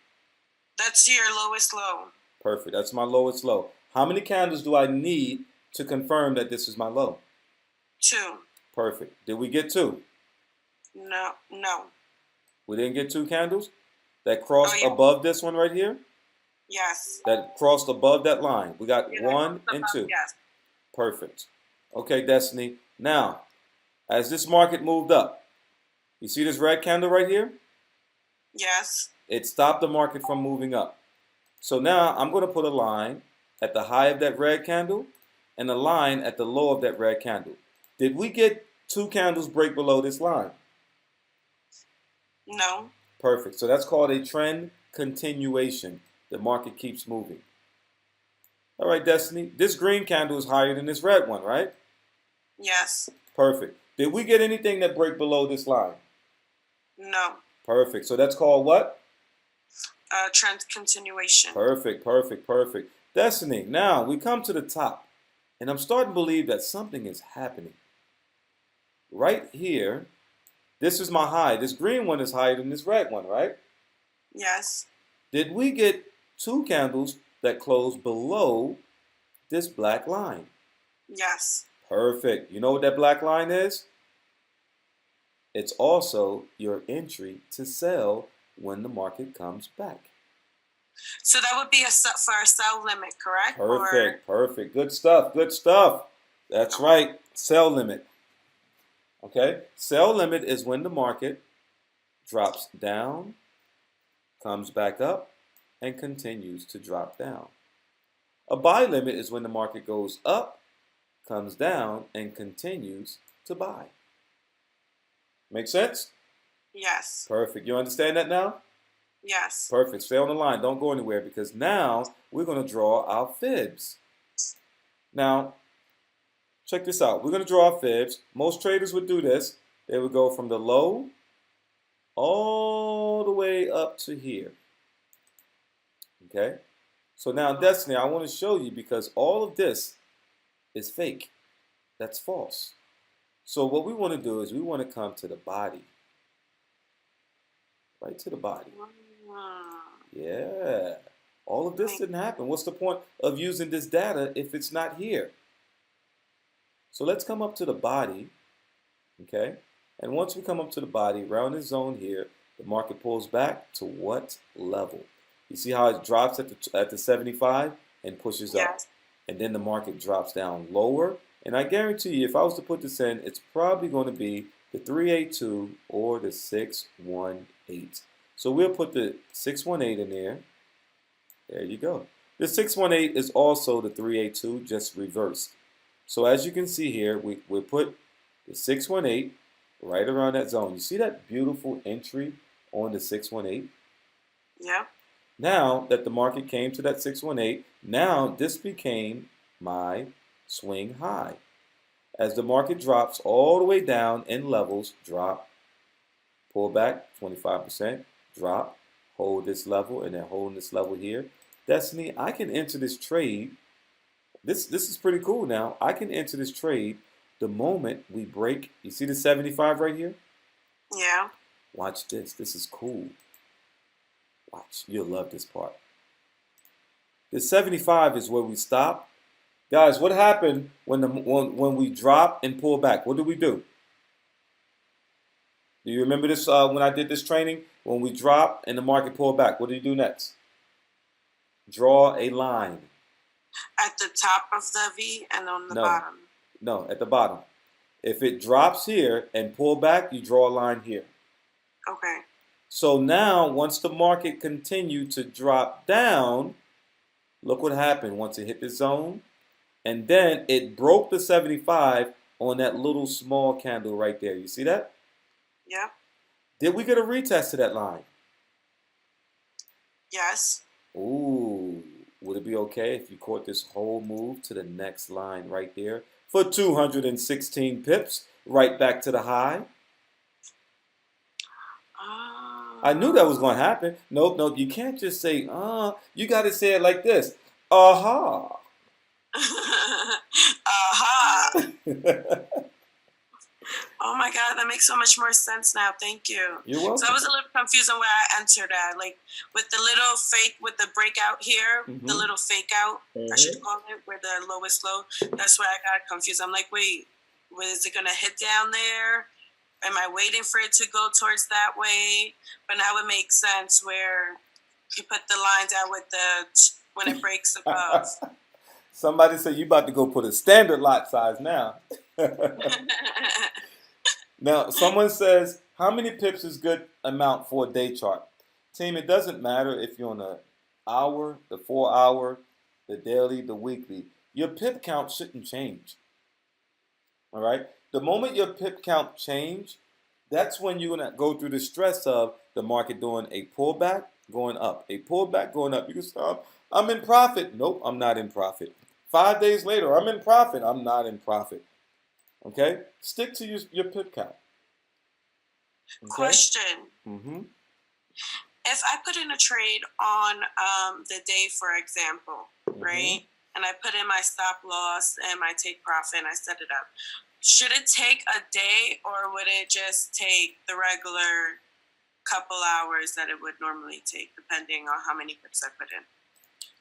That's your lowest low. Perfect. That's my lowest low. How many candles do I need to confirm that this is my low? 2. Perfect. Did we get 2? No. We didn't get 2 candles? That crossed above this one right here? Yes. That crossed above that line. We got 1 and 2. Yes. Perfect. Okay, Destiny. Now, as this market moved up, you see this red candle right here? Yes. It stopped the market from moving up. So now I'm going to put a line at the high of that red candle and a line at the low of that red candle. Did we get 2 candles break below this line? No. Perfect. So that's called a trend continuation. The market keeps moving. All right, Destiny. This green candle is higher than this red one, right? Yes. Perfect. Did we get anything that break below this line? No. Perfect. So that's called what? Trend continuation. Perfect, perfect, perfect. Destiny, now we come to the top, and I'm starting to believe that something is happening. Right here, this is my high. This green one is higher than this red one, right? Yes. Did we get 2 candles that close below this black line? Yes. Perfect. You know what that black line is? It's also your entry to sell when the market comes back. So that would be for a sell limit, correct? Perfect, perfect. Good stuff, good stuff. That's right, sell limit. Okay, sell limit is when the market drops down, comes back up, and continues to drop down. A buy limit is when the market goes up, comes down, and continues to buy. Make sense? Yes. Perfect. You understand that now? Yes. Perfect. Stay on the line. Don't go anywhere because now we're going to draw our fibs. Now, check this out. We're going to draw our fibs. Most traders would do this. They would go from the low all the way up to here. Okay? So now, Destiny, I want to show you because all of this is fake. That's false. So what we want to do is we want to come to the body. Right to the body. Yeah. All of this didn't happen. What's the point of using this data if it's not here? So let's come up to the body, okay? And once we come up to the body, around this zone here, the market pulls back to what level? You see how it drops at the 75 and pushes up. And then the market drops down lower. And I guarantee you, if I was to put this in, it's probably going to be the 382 or the 618. So we'll put the 618 in there. There you go. The 618 is also the 382, just reversed. So as you can see here, we put the 618 right around that zone. You see that beautiful entry on the 618? Yeah. Now that the market came to that 618, now this became my swing high. As the market drops all the way down in levels, drop, pull back 25%, drop, hold this level, and then hold this level here. Destiny, I can enter this trade. This is pretty cool now. I can enter this trade the moment we break. You see the 75 right here? Yeah. Watch this. This is cool. Watch. You'll love this part. The 75 is where we stop. Guys, what happened when we drop and pull back? What do we do? Do you remember this when I did this training? When we drop and the market pull back, what do you do next? Draw a line. At the top of the V and on the bottom. No, at the bottom. If it drops here and pull back, you draw a line here. Okay. So now, once the market continued to drop down, look what happened once it hit the zone. And then it broke the 75 on that little small candle right there. You see that? Yep. Did we get a retest to that line? Yes. Ooh, would it be okay if you caught this whole move to the next line right there for 216 pips, right back to the high? I knew that was going to happen. Nope, nope. You can't just say, you got to say it like this. Aha. Aha. Oh my God, that makes so much more sense now. Thank you. You're welcome. So I was a little confused on where I entered at, like with the little fake, with the breakout here, the little fake out, I should call it, where the lowest low. That's where I got confused. I'm like, wait, is it gonna hit down there? Am I waiting for it to go towards that way? But now it makes sense where you put the lines out with when it breaks above. Somebody said you about to go put a standard lot size now. Now, someone says, how many pips is good amount for a day chart? Team, it doesn't matter if you're on the hour, the 4 hour, the daily, the weekly. Your pip count shouldn't change. All right? The moment your pip count change, that's when you're going to go through the stress of the market doing a pullback, going up, a pullback, going up. You can stop. I'm in profit. Nope, I'm not in profit. 5 days later, I'm in profit. I'm not in profit. Okay? Stick to your pip count. Okay? Question. If I put in a trade on the day, for example, right? And I put in my stop loss and my take profit and I set it up. Should it take a day or would it just take the regular couple hours that it would normally take, depending on how many pips I put in?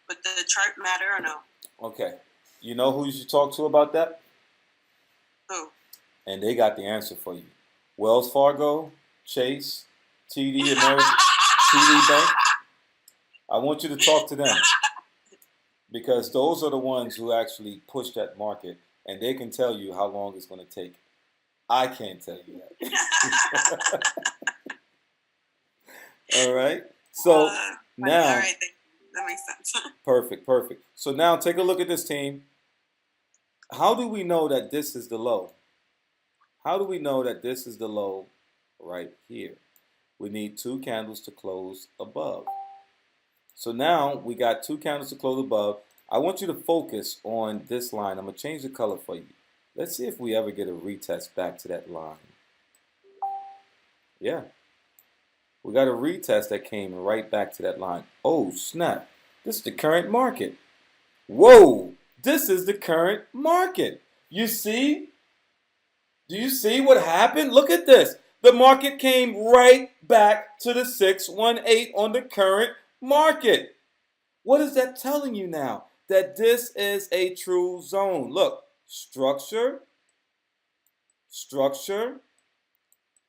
Would the chart matter or no? Okay. You know who you should talk to about that? Who? And they got the answer for you. Wells Fargo, Chase, TD American, TD Bank. I want you to talk to them because those are the ones who actually push that market, and they can tell you how long it's going to take. I can't tell you that. All right. So now, all right, that makes sense. Perfect, perfect. So now take a look at this, team. How do we know that this is the low? How do we know that this is the low right here? We need 2 candles to close above. So now we got 2 candles to close above. I want you to focus on this line. I'm going to change the color for you. Let's see if we ever get a retest back to that line. Yeah. We got a retest that came right back to that line. Oh, snap. This is the current market. Whoa. This is the current market. You see? Do you see what happened? Look at this. The market came right back to the 618 on the current market. What is that telling you now? That this is a true zone. Look, structure, structure,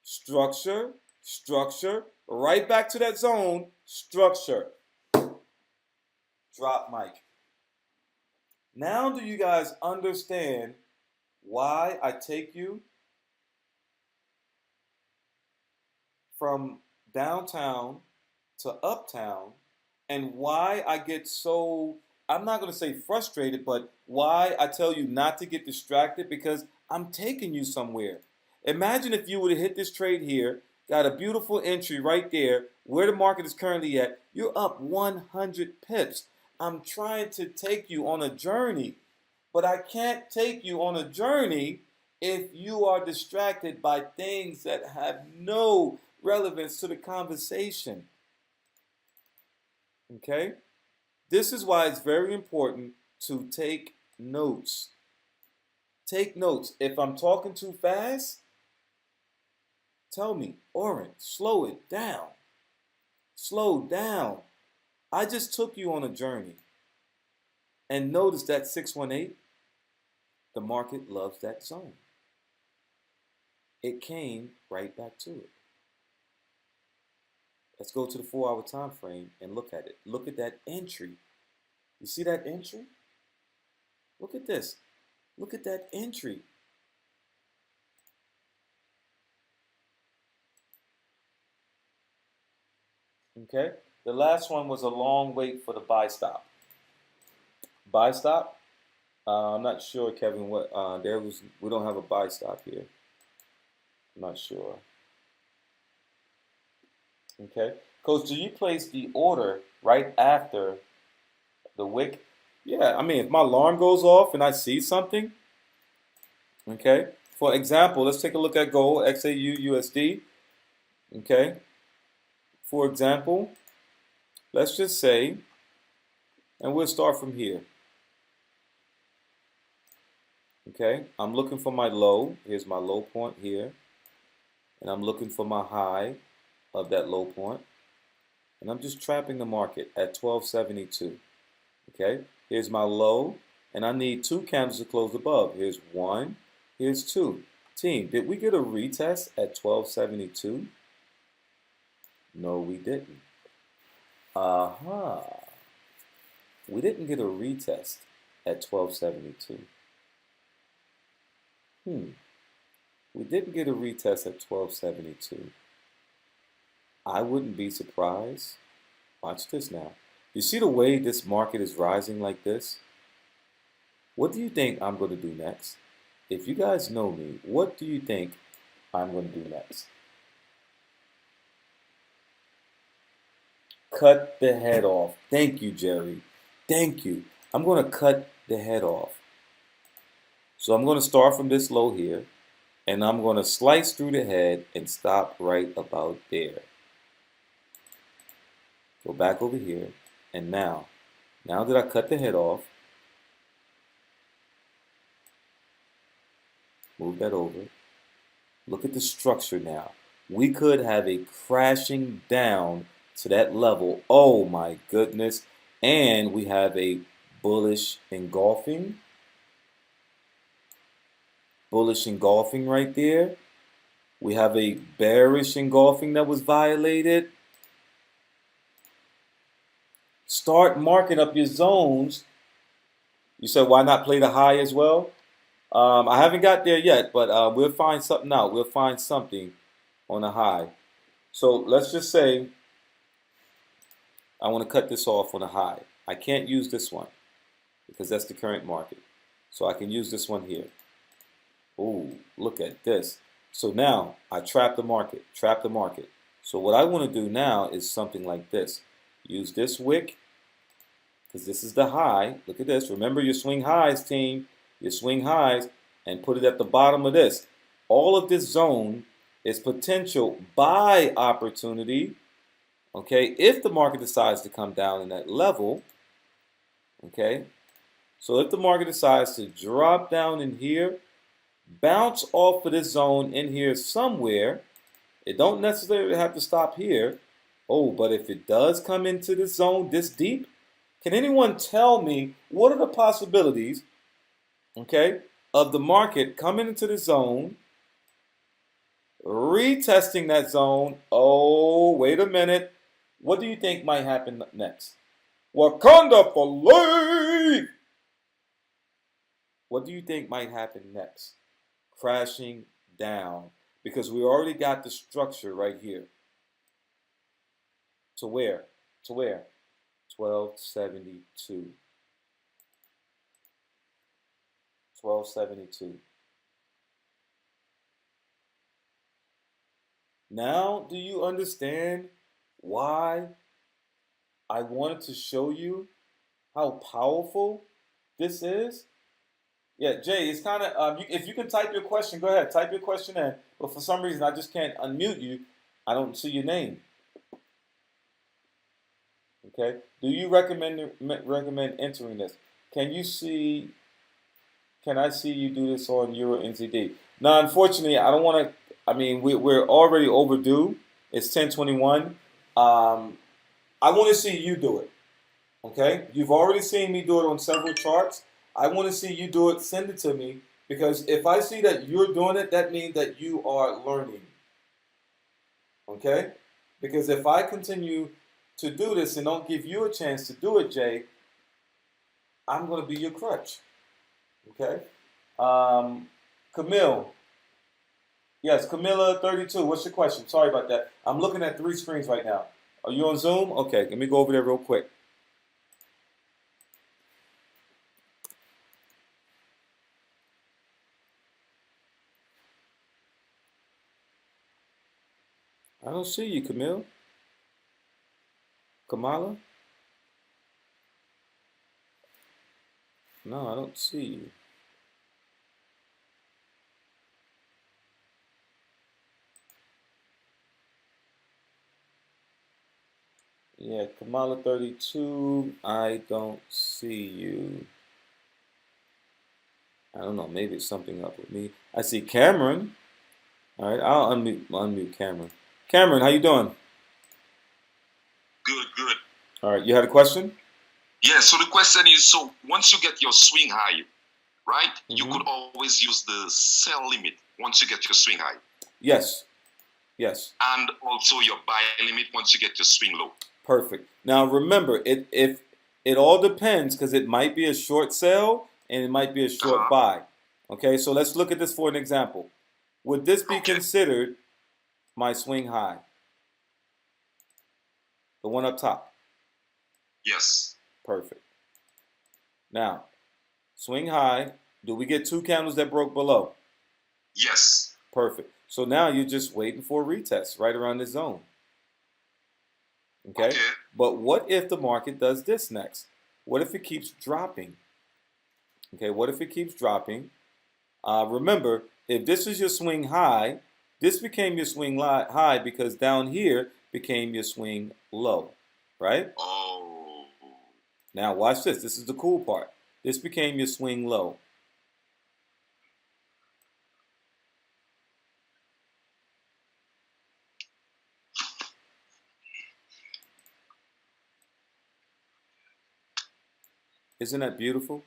structure, structure, right back to that zone, structure. Drop mic. Now do you guys understand why I take you from downtown to uptown and why I get so, I'm not going to say frustrated, but why I tell you not to get distracted? Because I'm taking you somewhere. Imagine if you would have hit this trade here, got a beautiful entry right there, where the market is currently at, you're up 100 pips. I'm trying to take you on a journey, but I can't take you on a journey if you are distracted by things that have no relevance to the conversation. Okay? This is why it's very important to take notes. Take notes. If I'm talking too fast, tell me, Oran, slow it down. Slow down. I just took you on a journey. And notice that 618, the market loves that zone. It came right back to it. Let's go to the 4-hour time frame and look at it. Look at that entry. You see that entry? Look at this. Look at that entry. Okay? The last one was a long wait for the buy stop. Buy stop? I'm not sure, Kevin, what we don't have a buy stop here. I'm not sure. Okay, Coach, do you place the order right after the wick? Yeah, I mean, if my alarm goes off and I see something, okay. For example, let's take a look at gold, XAU USD. Okay, for example, let's just say, and we'll start from here. Okay, I'm looking for my low. Here's my low point here, and I'm looking for my high of that low point, and I'm just trapping the market at 1272. Okay, here's my low, and I need 2 candles to close above. Here's 1, here's 2. Team, did we get a retest at 1272? No, we didn't. Aha. We didn't get a retest at 1272. We didn't get a retest at 1272. I wouldn't be surprised. Watch this now. You see the way this market is rising like this? What do you think I'm going to do next? If you guys know me, what do you think I'm going to do next? Cut the head off. Thank you, Jerry. Thank you. I'm going to cut the head off. So I'm going to start from this low here, and I'm going to slice through the head and stop right about there. Go back over here, and now that I cut the head off, move that over. Look at the structure now. We could have a crashing down to that level. Oh my goodness. And we have a bullish engulfing. Bullish engulfing right there. We have a bearish engulfing that was violated. Start marking up your zones. You said, why not play the high as well? I haven't got there yet, but we'll find something out. We'll find something on a high. So let's just say I want to cut this off on a high. I can't use this one because that's the current market. So I can use this one here. Ooh, look at this. So now I trap the market, trap the market. So what I want to do now is something like this. Use this wick because this is the high. Look at this. Remember your swing highs, team. Your swing highs, and put it at the bottom of this. All of this zone is potential buy opportunity. Okay, if the market decides to come down in that level. Okay, so if the market decides to drop down in here, bounce off of this zone in here somewhere, it don't necessarily have to stop here. Oh, but if it does come into this zone this deep, can anyone tell me what are the possibilities, okay, of the market coming into the zone, retesting that zone? Oh, wait a minute. What do you think might happen next? Wakanda for life! What do you think might happen next? Crashing down. Because we already got the structure right here. To where? To where? 1272. 1272. Now, do you understand why I wanted to show you how powerful this is? Yeah, Jay, it's kind of, if you can type your question, go ahead, type your question in. But for some reason, I just can't unmute you. I don't see your name. Okay. Do you recommend entering this? Can you see? Can I see you do this on Euro NZD? Now, unfortunately, I don't want to. I mean, we're already overdue. It's 10:21. I want to see you do it. Okay. You've already seen me do it on several charts. I want to see you do it. Send it to me, because if I see that you're doing it, that means that you are learning. Okay. Because if I continue to do this and don't give you a chance to do it, Jay, I'm going to be your crutch. Okay? Camille. Yes, Camilla 32. What's your question? Sorry about that. I'm looking at 3 screens right now. Are you on Zoom? Okay, let me go over there real quick. I don't see you, Camille. Kamala? No, I don't see you. Yeah, Kamala 32, I don't see you. I don't know, maybe it's something up with me. I see Cameron. All right, I'll unmute Cameron. Cameron, how you doing? Good, good. All right, you had a question? Yeah, so the question is, so once you get your swing high, right, you could always use the sell limit once you get your swing high. Yes, yes. And also your buy limit once you get your swing low. Perfect. Now remember, if it all depends because it might be a short sell and it might be a short buy. Okay, so let's look at this for an example. Would this be considered my swing high? The one up top? Yes. Perfect. Now, swing high, do we get 2 candles that broke below? Yes. Perfect. So now you're just waiting for a retest right around this zone. Okay? But what if the market does this next? What if it keeps dropping? Okay, what if it keeps dropping? Remember, if this is your swing high, this became your swing high because down here became your swing low, right? Oh. Now watch this. This is the cool part. This became your swing low. Isn't that beautiful?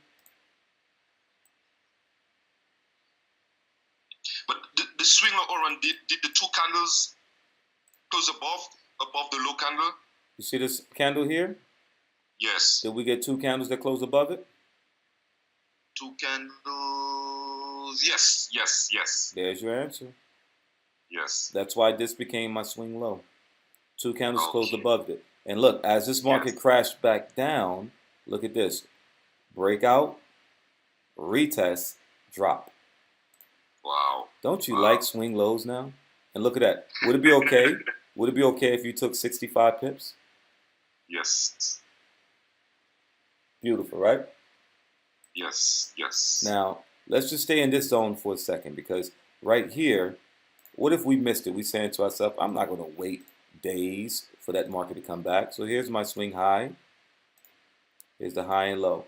But the swing low, Oran, did the 2 candles close above the low candle? You see this candle here? Yes. Did we get 2 candles that close above it? 2 candles. Yes, yes, yes. There's your answer. Yes. That's why this became my swing low. 2 candles closed above it. And look, as this market crashed back down, look at this. Breakout, retest, drop. Wow. Don't you like swing lows now? And look at that. Would it be okay? Would it be okay if you took 65 pips? Yes. Beautiful, right? Yes, yes. Now, let's just stay in this zone for a second because right here, what if we missed it? We saying to ourselves, I'm not going to wait days for that market to come back. So here's my swing high. Here's the high and low.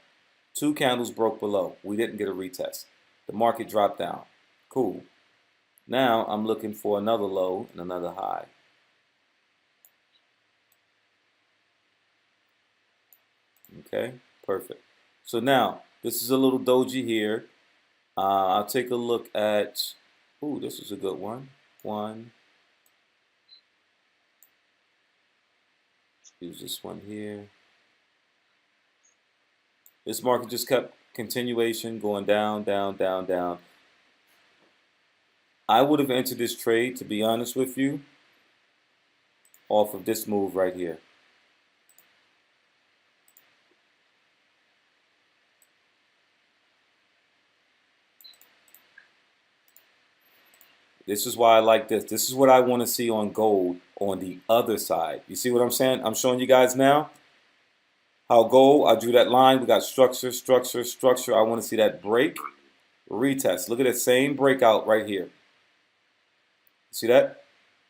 2 candles broke below. We didn't get a retest. The market dropped down. Cool. Now I'm looking for another low and another high. Okay, perfect. So now, this is a little doji here. I'll take a look at, ooh, this is a good one. Use this one here. This market just kept continuation going down, down, down, down. I would have entered this trade, to be honest with you, off of this move right here. This is why I like this. This is what I want to see on gold on the other side. You see what I'm saying? I'm showing you guys now how gold, I drew that line. We got structure, structure, structure. I want to see that break, retest. Look at that same breakout right here. See that?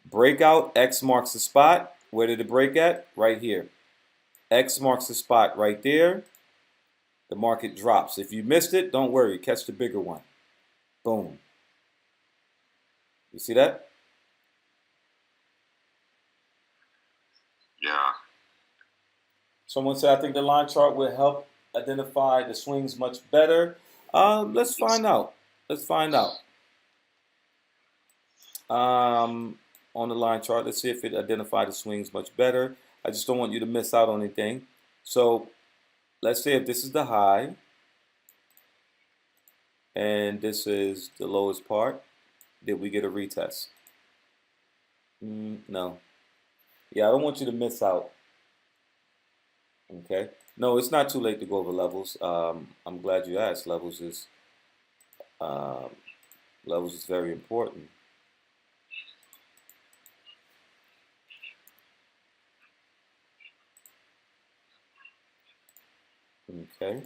Breakout, X marks the spot. Where did it break at? Right here. X marks the spot right there. The market drops. If you missed it, don't worry. Catch the bigger one. Boom. You see that? Yeah. Someone said, I think the line chart will help identify the swings much better. Let's find out. Let's find out. On the line chart, let's see if it identifies the swings much better. I just don't want you to miss out on anything. So let's say if this is the high and this is the lowest part, did we get a retest? No. Yeah, I don't want you to miss out. Okay. No, it's not too late to go over levels. I'm glad you asked. Levels is very important. Okay.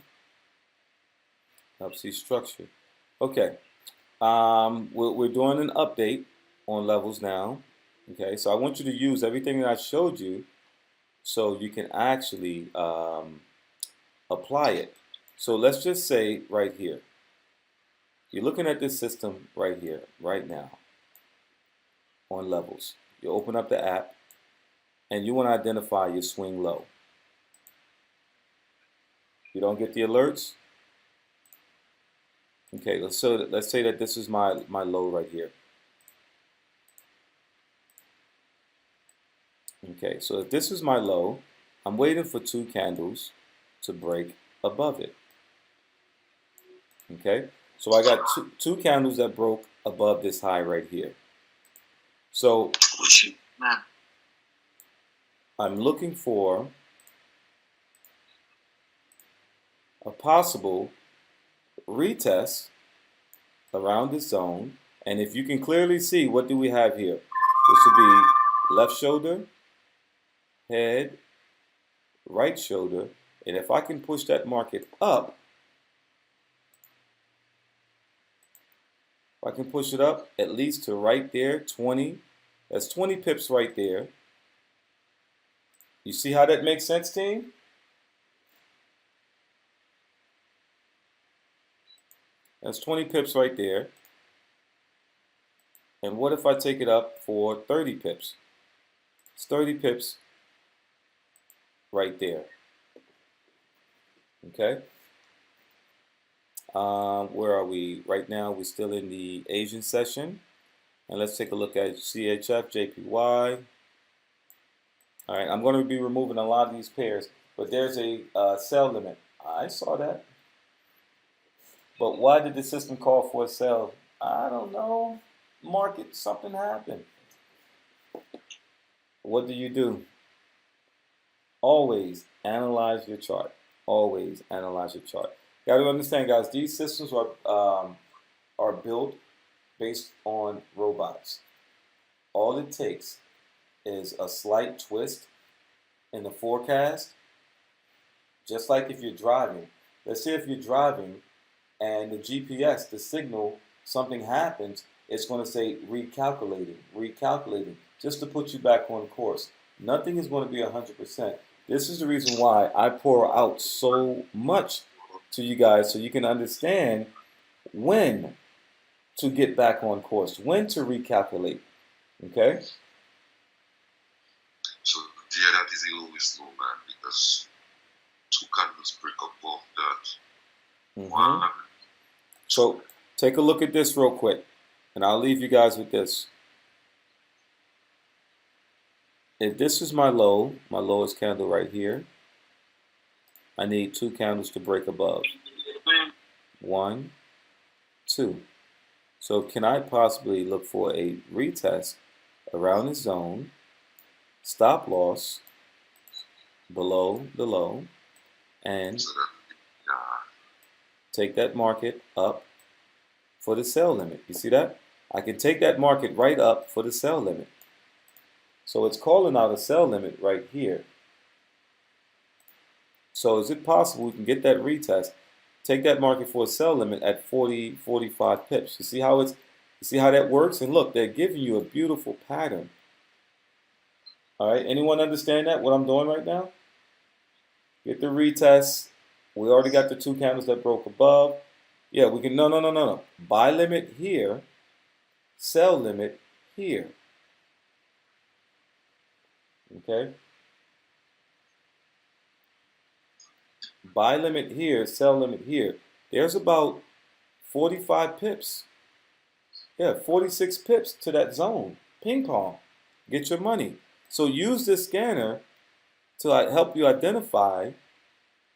Helps you structure. Okay. We're doing an update on levels now. Okay. So I want you to use everything that I showed you so you can actually apply it. So let's just say right here, you're looking at this system right here, right now, on levels. You open up the app and you want to identify your swing low. You don't get the alerts? Okay, let's say that this is my low right here. Okay, so if this is my low, I'm waiting for 2 candles to break above it. Okay, so I got two candles that broke above this high right here. So I'm looking for a possible retest around this zone. And if you can clearly see, what do we have here? This would be left shoulder, head, right shoulder. And if I can push that market up, if I can push it up at least to right there, 20, that's 20 pips right there. You see how that makes sense, team? That's 20 pips right there. And what if I take it up for 30 pips? It's 30 pips right there. Okay. Where are we? Right now, we're still in the Asian session. And let's take a look at CHF, JPY. All right, I'm going to be removing a lot of these pairs, but there's a sell limit. I saw that. But why did the system call for a sell? I don't know. Market, something happened. What do? Always analyze your chart. Always analyze your chart. You got to understand, guys, these systems are built based on robots. All it takes is a slight twist in the forecast. Just like if you're driving. Let's say if you're driving and the GPS, the signal, something happens, it's going to say recalculating, just to put you back on course. Nothing is going to be 100%. This is the reason why I pour out so much to you guys, so you can understand when to get back on course, when to recalculate. Okay? So yeah, that is a lowest low, man, because 2 candles break above that. One. So take a look at this real quick, and I'll leave you guys with this. If this is my low, my lowest candle right here, I need 2 candles to break above. 1, 2. So can I possibly look for a retest around the zone, stop loss below the low, and take that market up for the sell limit? You see that? I can take that market right up for the sell limit. So it's calling out a sell limit right here. So is it possible we can get that retest, take that market for a sell limit at 40, 45 pips? You see how that works? And look, they're giving you a beautiful pattern. All right, anyone understand that, what I'm doing right now? Get the retest. We already got the 2 candles that broke above. Yeah, we can, no. Buy limit here, sell limit here. Okay? Buy limit here, sell limit here. There's about 45 pips. Yeah, 46 pips to that zone. Ping pong. Get your money. So use this scanner to help you identify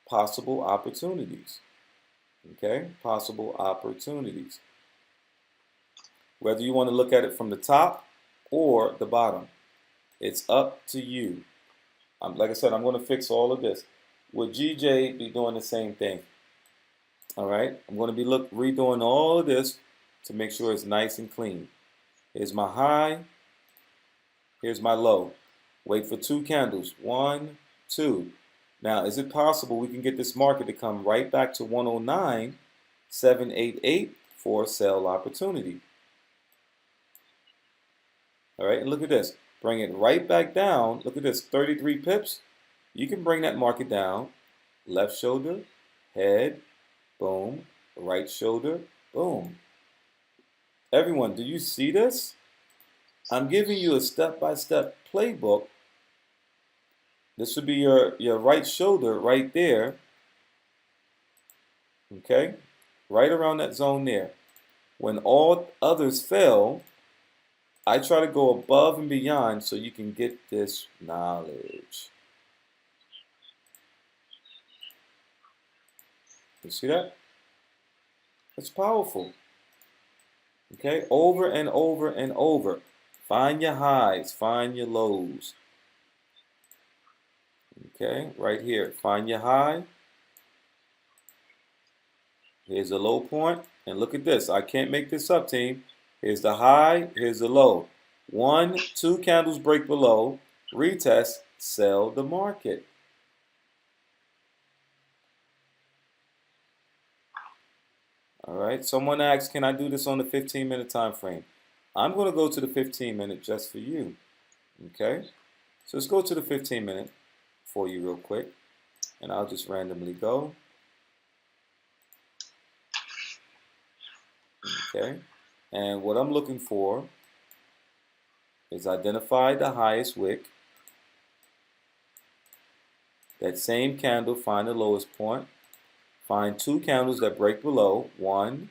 possible opportunities. Okay? Possible opportunities. Whether you want to look at it from the top or the bottom, it's up to you. Like I said, I'm going to fix all of this. Will GJ be doing the same thing? All right? I'm going to be redoing all of this to make sure it's nice and clean. Here's my high. Here's my low. Wait for 2 candles. 1, 2. Now, is it possible we can get this market to come right back to 109,788 for a sell opportunity? All right, and look at this. Bring it right back down. Look at this, 33 pips. You can bring that market down. Left shoulder, head, boom. Right shoulder, boom. Everyone, do you see this? I'm giving you a step-by-step playbook. This would be your right shoulder right there. Okay? Right around that zone there. When all others fail, I try to go above and beyond so you can get this knowledge. You see that? It's powerful. Okay? Over and over and over. Find your highs, find your lows. Okay? Right here. Find your high. Here's a low point. And look at this. I can't make this up, team. Here's the high. Here's the low. 1, 2 candles break below. Retest. Sell the market. All right. Someone asked, can I do this on the 15-minute time frame? I'm going to go to the 15-minute just for you. Okay. So let's go to the 15-minute for you real quick. And I'll just randomly go. Okay. And what I'm looking for is identify the highest wick. That same candle, find the lowest point. Find 2 candles that break below. 1,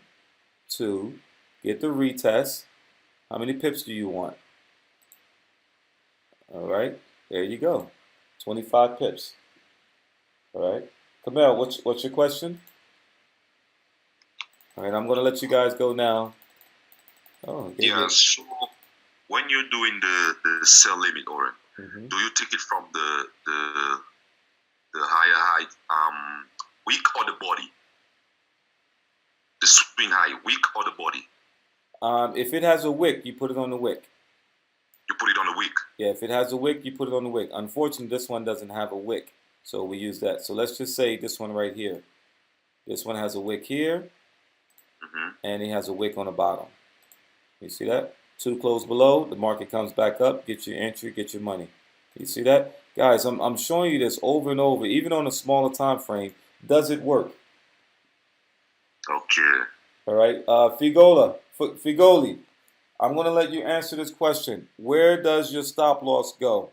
2. Get the retest. How many pips do you want? All right. There you go. 25 pips. All right. Kamel, what's your question? All right. I'm going to let you guys go now. Oh, yeah. So when you're doing the sell limit, Oran, do you take it from the higher height wick or the body? The swing high wick or the body? If it has a wick, you put it on the wick. You put it on the wick. Yeah, if it has a wick, you put it on the wick. Unfortunately, this one doesn't have a wick, so we use that. So let's just say this one right here. This one has a wick here, and it has a wick on the bottom. You see that? 2 close below, the market comes back up, get your entry, get your money. You see that? Guys, I'm showing you this over and over, even on a smaller time frame. Does it work? Okay. All right. Figoli, I'm going to let you answer this question. Where does your stop loss go?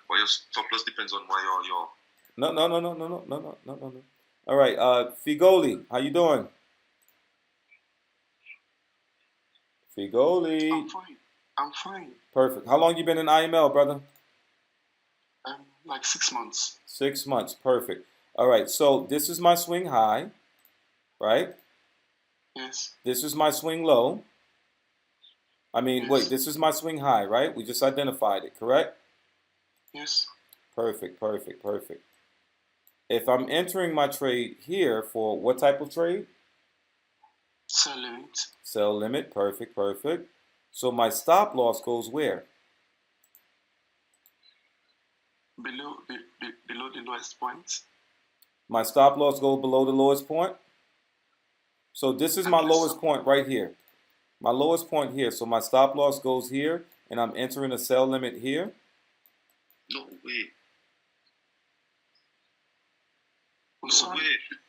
Well, your stop loss depends on where your... No. All right. Figoli, how you doing? Figoli. I'm fine. Perfect. How long you been in IML, brother? Like 6 months. 6 months. Perfect. All right. So this is my swing high, right? Yes. This is my swing low. I mean, yes. Wait, this is my swing high, right? We just identified it, correct? Yes. Perfect. If I'm entering my trade here for what type of trade? Sell limit. Sell limit. Perfect. So my stop loss goes where? Below the lowest point. My stop loss goes below the lowest point? So this is my lowest point right here. My lowest point here. So my stop loss goes here, and I'm entering a sell limit here. No way.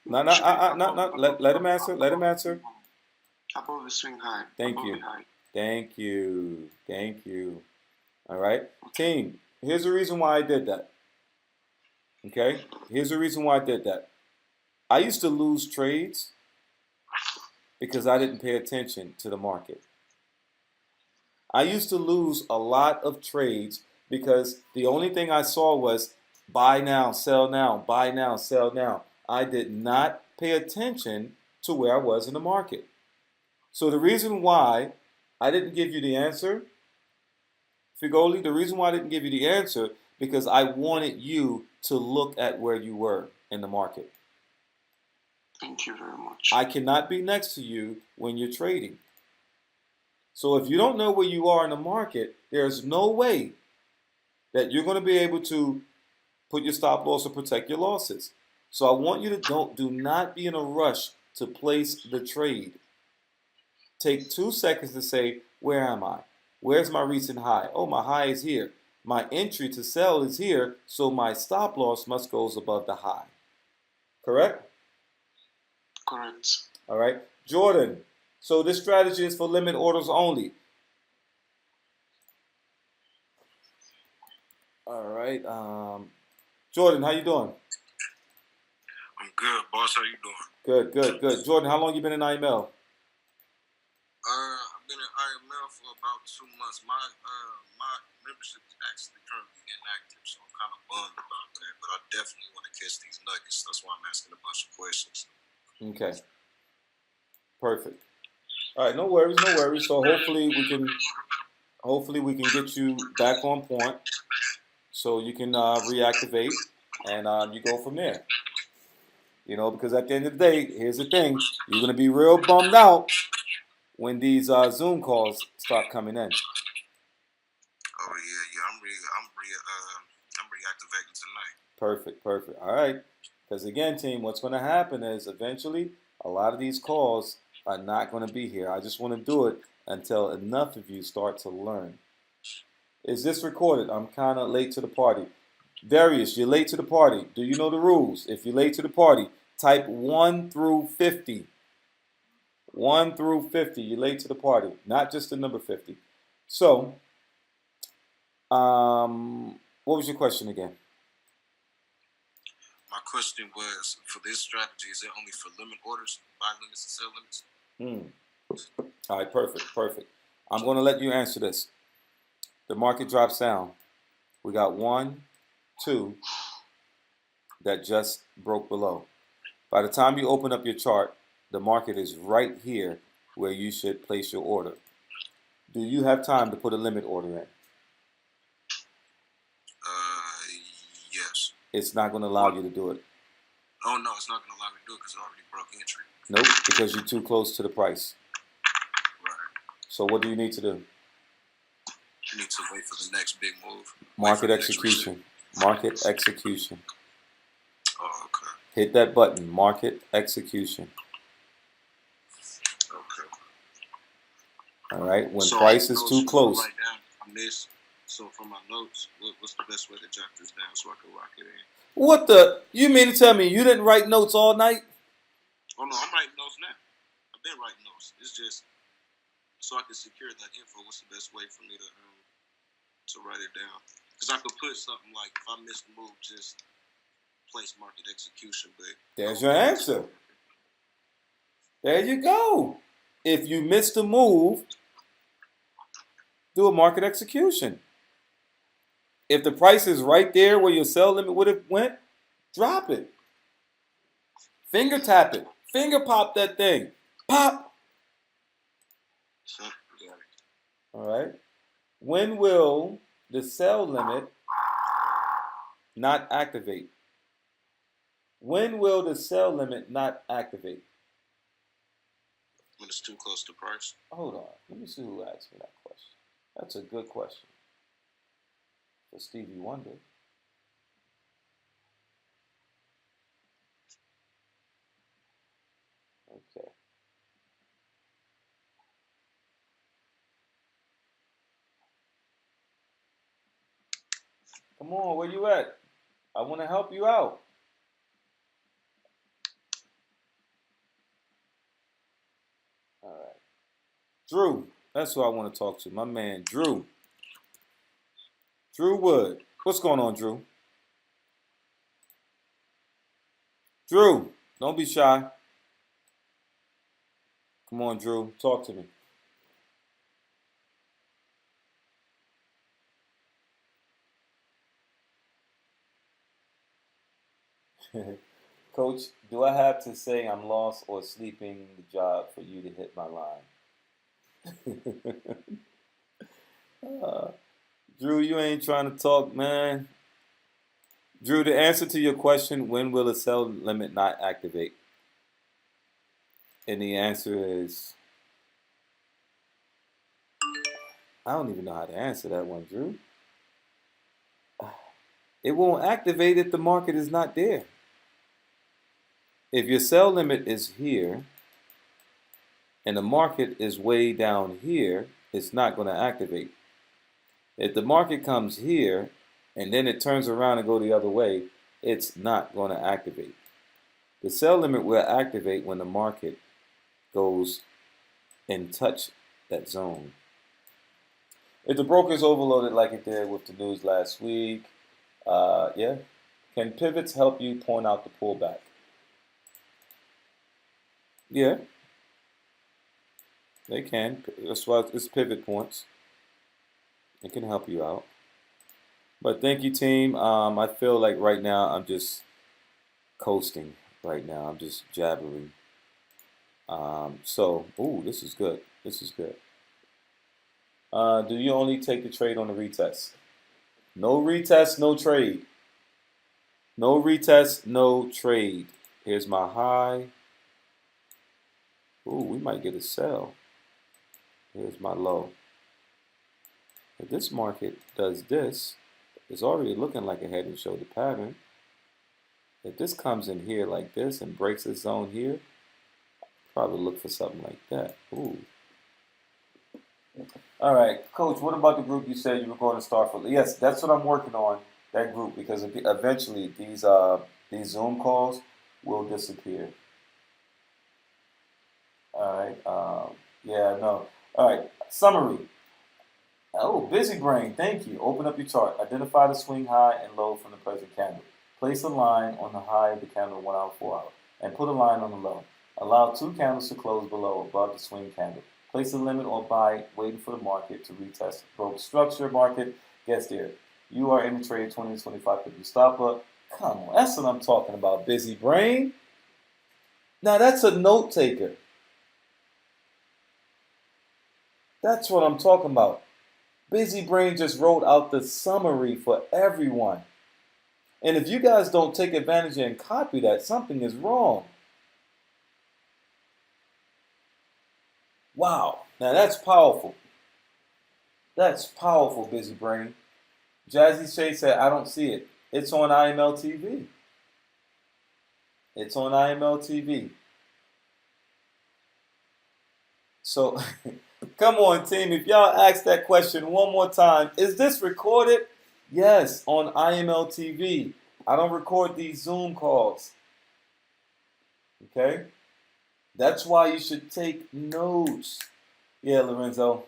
No. Let him answer. Above the swing high. Thank you. All right. Team, here's the reason why I did that. Okay? Here's the reason why I did that. I used to lose trades because I didn't pay attention to the market. I used to lose a lot of trades because the only thing I saw was buy now, sell now, buy now, sell now. I did not pay attention to where I was in the market. So the reason why I didn't give you the answer, Figoli, the reason why I didn't give you the answer, because I wanted you to look at where you were in the market. Thank you very much. I cannot be next to you when you're trading. So if you don't know where you are in the market, there's no way that you're going to be able to put your stop loss or protect your losses. So I want you to do not be in a rush to place the trade. Take 2 seconds to say, where am I? Where's my recent high? Oh, my high is here. My entry to sell is here, so my stop loss must go above the high. Correct? Correct. All right. Jordan, so this strategy is for limit orders only. All right. Jordan, how you doing? I'm good, boss. How you doing? Good, good, good. Jordan, how long you been in IML? I've been in IML for about 2 months. My membership is actually currently inactive, so I'm kind of bummed about that. But I definitely want to catch these nuggets. That's why I'm asking a bunch of questions. Okay. Perfect. All right, no worries, no worries. So hopefully we can get you back on point, so you can reactivate, and you go from there. You know, because at the end of the day, here's the thing: you're gonna be real bummed out when these Zoom calls start coming in. Oh yeah. I'm reactivating tonight. Perfect, perfect. All right. Because again, team, what's going to happen is eventually a lot of these calls are not going to be here. I just want to do it until enough of you start to learn. Is this recorded? I'm kind of late to the party. Darius, you're late to the party. Do you know the rules? If you're late to the party, type 1 through 50. 1 through 50. You're late to the party, not just the number 50. So, what was your question again? My question was, for this strategy, is it only for limit orders, buy limits and sell limits? All right, perfect, perfect. I'm going to let you answer this. The market drops down. We got 1, 2 that just broke below. By the time you open up your chart, the market is right here where you should place your order. Do you have time to put a limit order in? Yes. It's not going to allow you to do it. Oh no, it's not going to allow me to do it because it already broke entry. Nope, because you're too close to the price. Right. So what do you need to do? You need to wait for the next big move. Market execution. Market execution. Oh, okay. Hit that button, market execution. Okay. All right, when So price is too close. Write down on this. So from my notes, what's the best way to jot this down so I can lock it in? What the? You mean to tell me you didn't write notes all night? Oh no, I'm writing notes now. I've been writing notes. It's just so I can secure that info. What's the best way for me to write it down? Because I could put something like, if I miss the move, just place market execution. But There's your answer. There you go. If you miss the move, do a market execution. If the price is right there where your sell limit would have went, drop it. Finger tap it. Finger pop that thing. Pop. All right. When will the sell limit not activate? When will the sell limit not activate? When it's too close to price. Hold on. Let me see who asked me that question. That's a good question. For Stevie Wonder. Okay. Come on, where you at? I want to help you out. All right. Drew, that's who I want to talk to. My man, Drew. Drew Wood. What's going on, Drew? Drew, don't be shy. Come on, Drew. Talk to me. Coach, do I have to say I'm lost or sleeping the job for you to hit my line? Drew, you ain't trying to talk, man. Drew, the answer to your question, when will the sell limit not activate? And the answer is, I don't even know how to answer that one, Drew. It won't activate if the market is not there. If your sell limit is here and the market is way down here, it's not going to activate. If the market comes here and then it turns around and go the other way, it's not going to activate. The sell limit will activate when the market goes and touch that zone. If the broker is overloaded like it did with the news last week, yeah, can pivots help you point out the pullback? Yeah, they can. That's why it's pivot points. It can help you out. But thank you, team. I feel like right now I'm just coasting. Right now I'm just jabbering. Ooh, this is good. This is good. Do you only take the trade on the retest? No retest, no trade. No retest, no trade. Here's my high. Ooh, we might get a sell. Here's my low. If this market does this, it's already looking like a head and shoulder pattern. If this comes in here like this and breaks this zone here, probably look for something like that. Ooh. All right, Coach, what about the group you said you were going to start for? Yes, that's what I'm working on, that group, because eventually these Zoom calls will disappear. All right, yeah, no. All right, summary. Oh, busy brain, thank you. Open up your chart. Identify the swing high and low from the present candle. Place a line on the high of the candle 1 hour, 4 hour, and put a line on the low. Allow 2 candles to close below above the swing candle. Place a limit or buy, waiting for the market to retest. Broke structure market gets there. You are in the trade 20 to 25 50 stop up. Come on, that's what I'm talking about, busy brain. Now that's a note taker. That's what I'm talking about. Busy brain just wrote out the summary for everyone. And if you guys don't take advantage and copy that, something is wrong. Wow, now that's powerful. That's powerful, busy brain. Jazzy Shay said, I don't see it. It's on IML TV. It's on IML TV. So, come on, team. If y'all ask that question one more time, is this recorded? Yes, on IML TV. I don't record these Zoom calls. Okay? That's why you should take notes. Yeah, Lorenzo,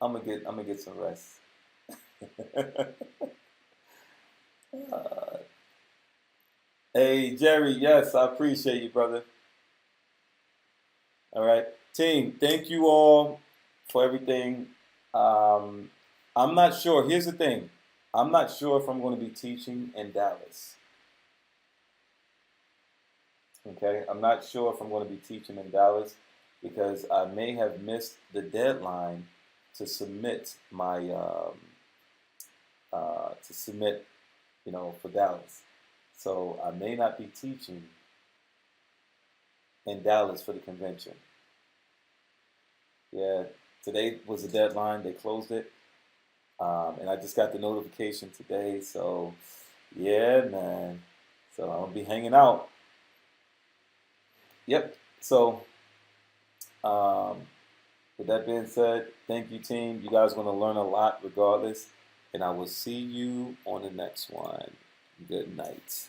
I'm gonna get some rest. Hey, Jerry, yes, I appreciate you, brother. All right, team, thank you all for everything. I'm not sure. Here's the thing. I'm not sure if I'm going to be teaching in Dallas. Okay, I'm not sure if I'm going to be teaching in Dallas because I may have missed the deadline to submit my for Dallas. So I may not be teaching in Dallas for the convention. Yeah, today was the deadline. They closed it, and I just got the notification today. So yeah, man. So I'm gonna be hanging out. Yep. So, with that being said, thank you, team. You guys are going to learn a lot regardless. And I will see you on the next one. Good night.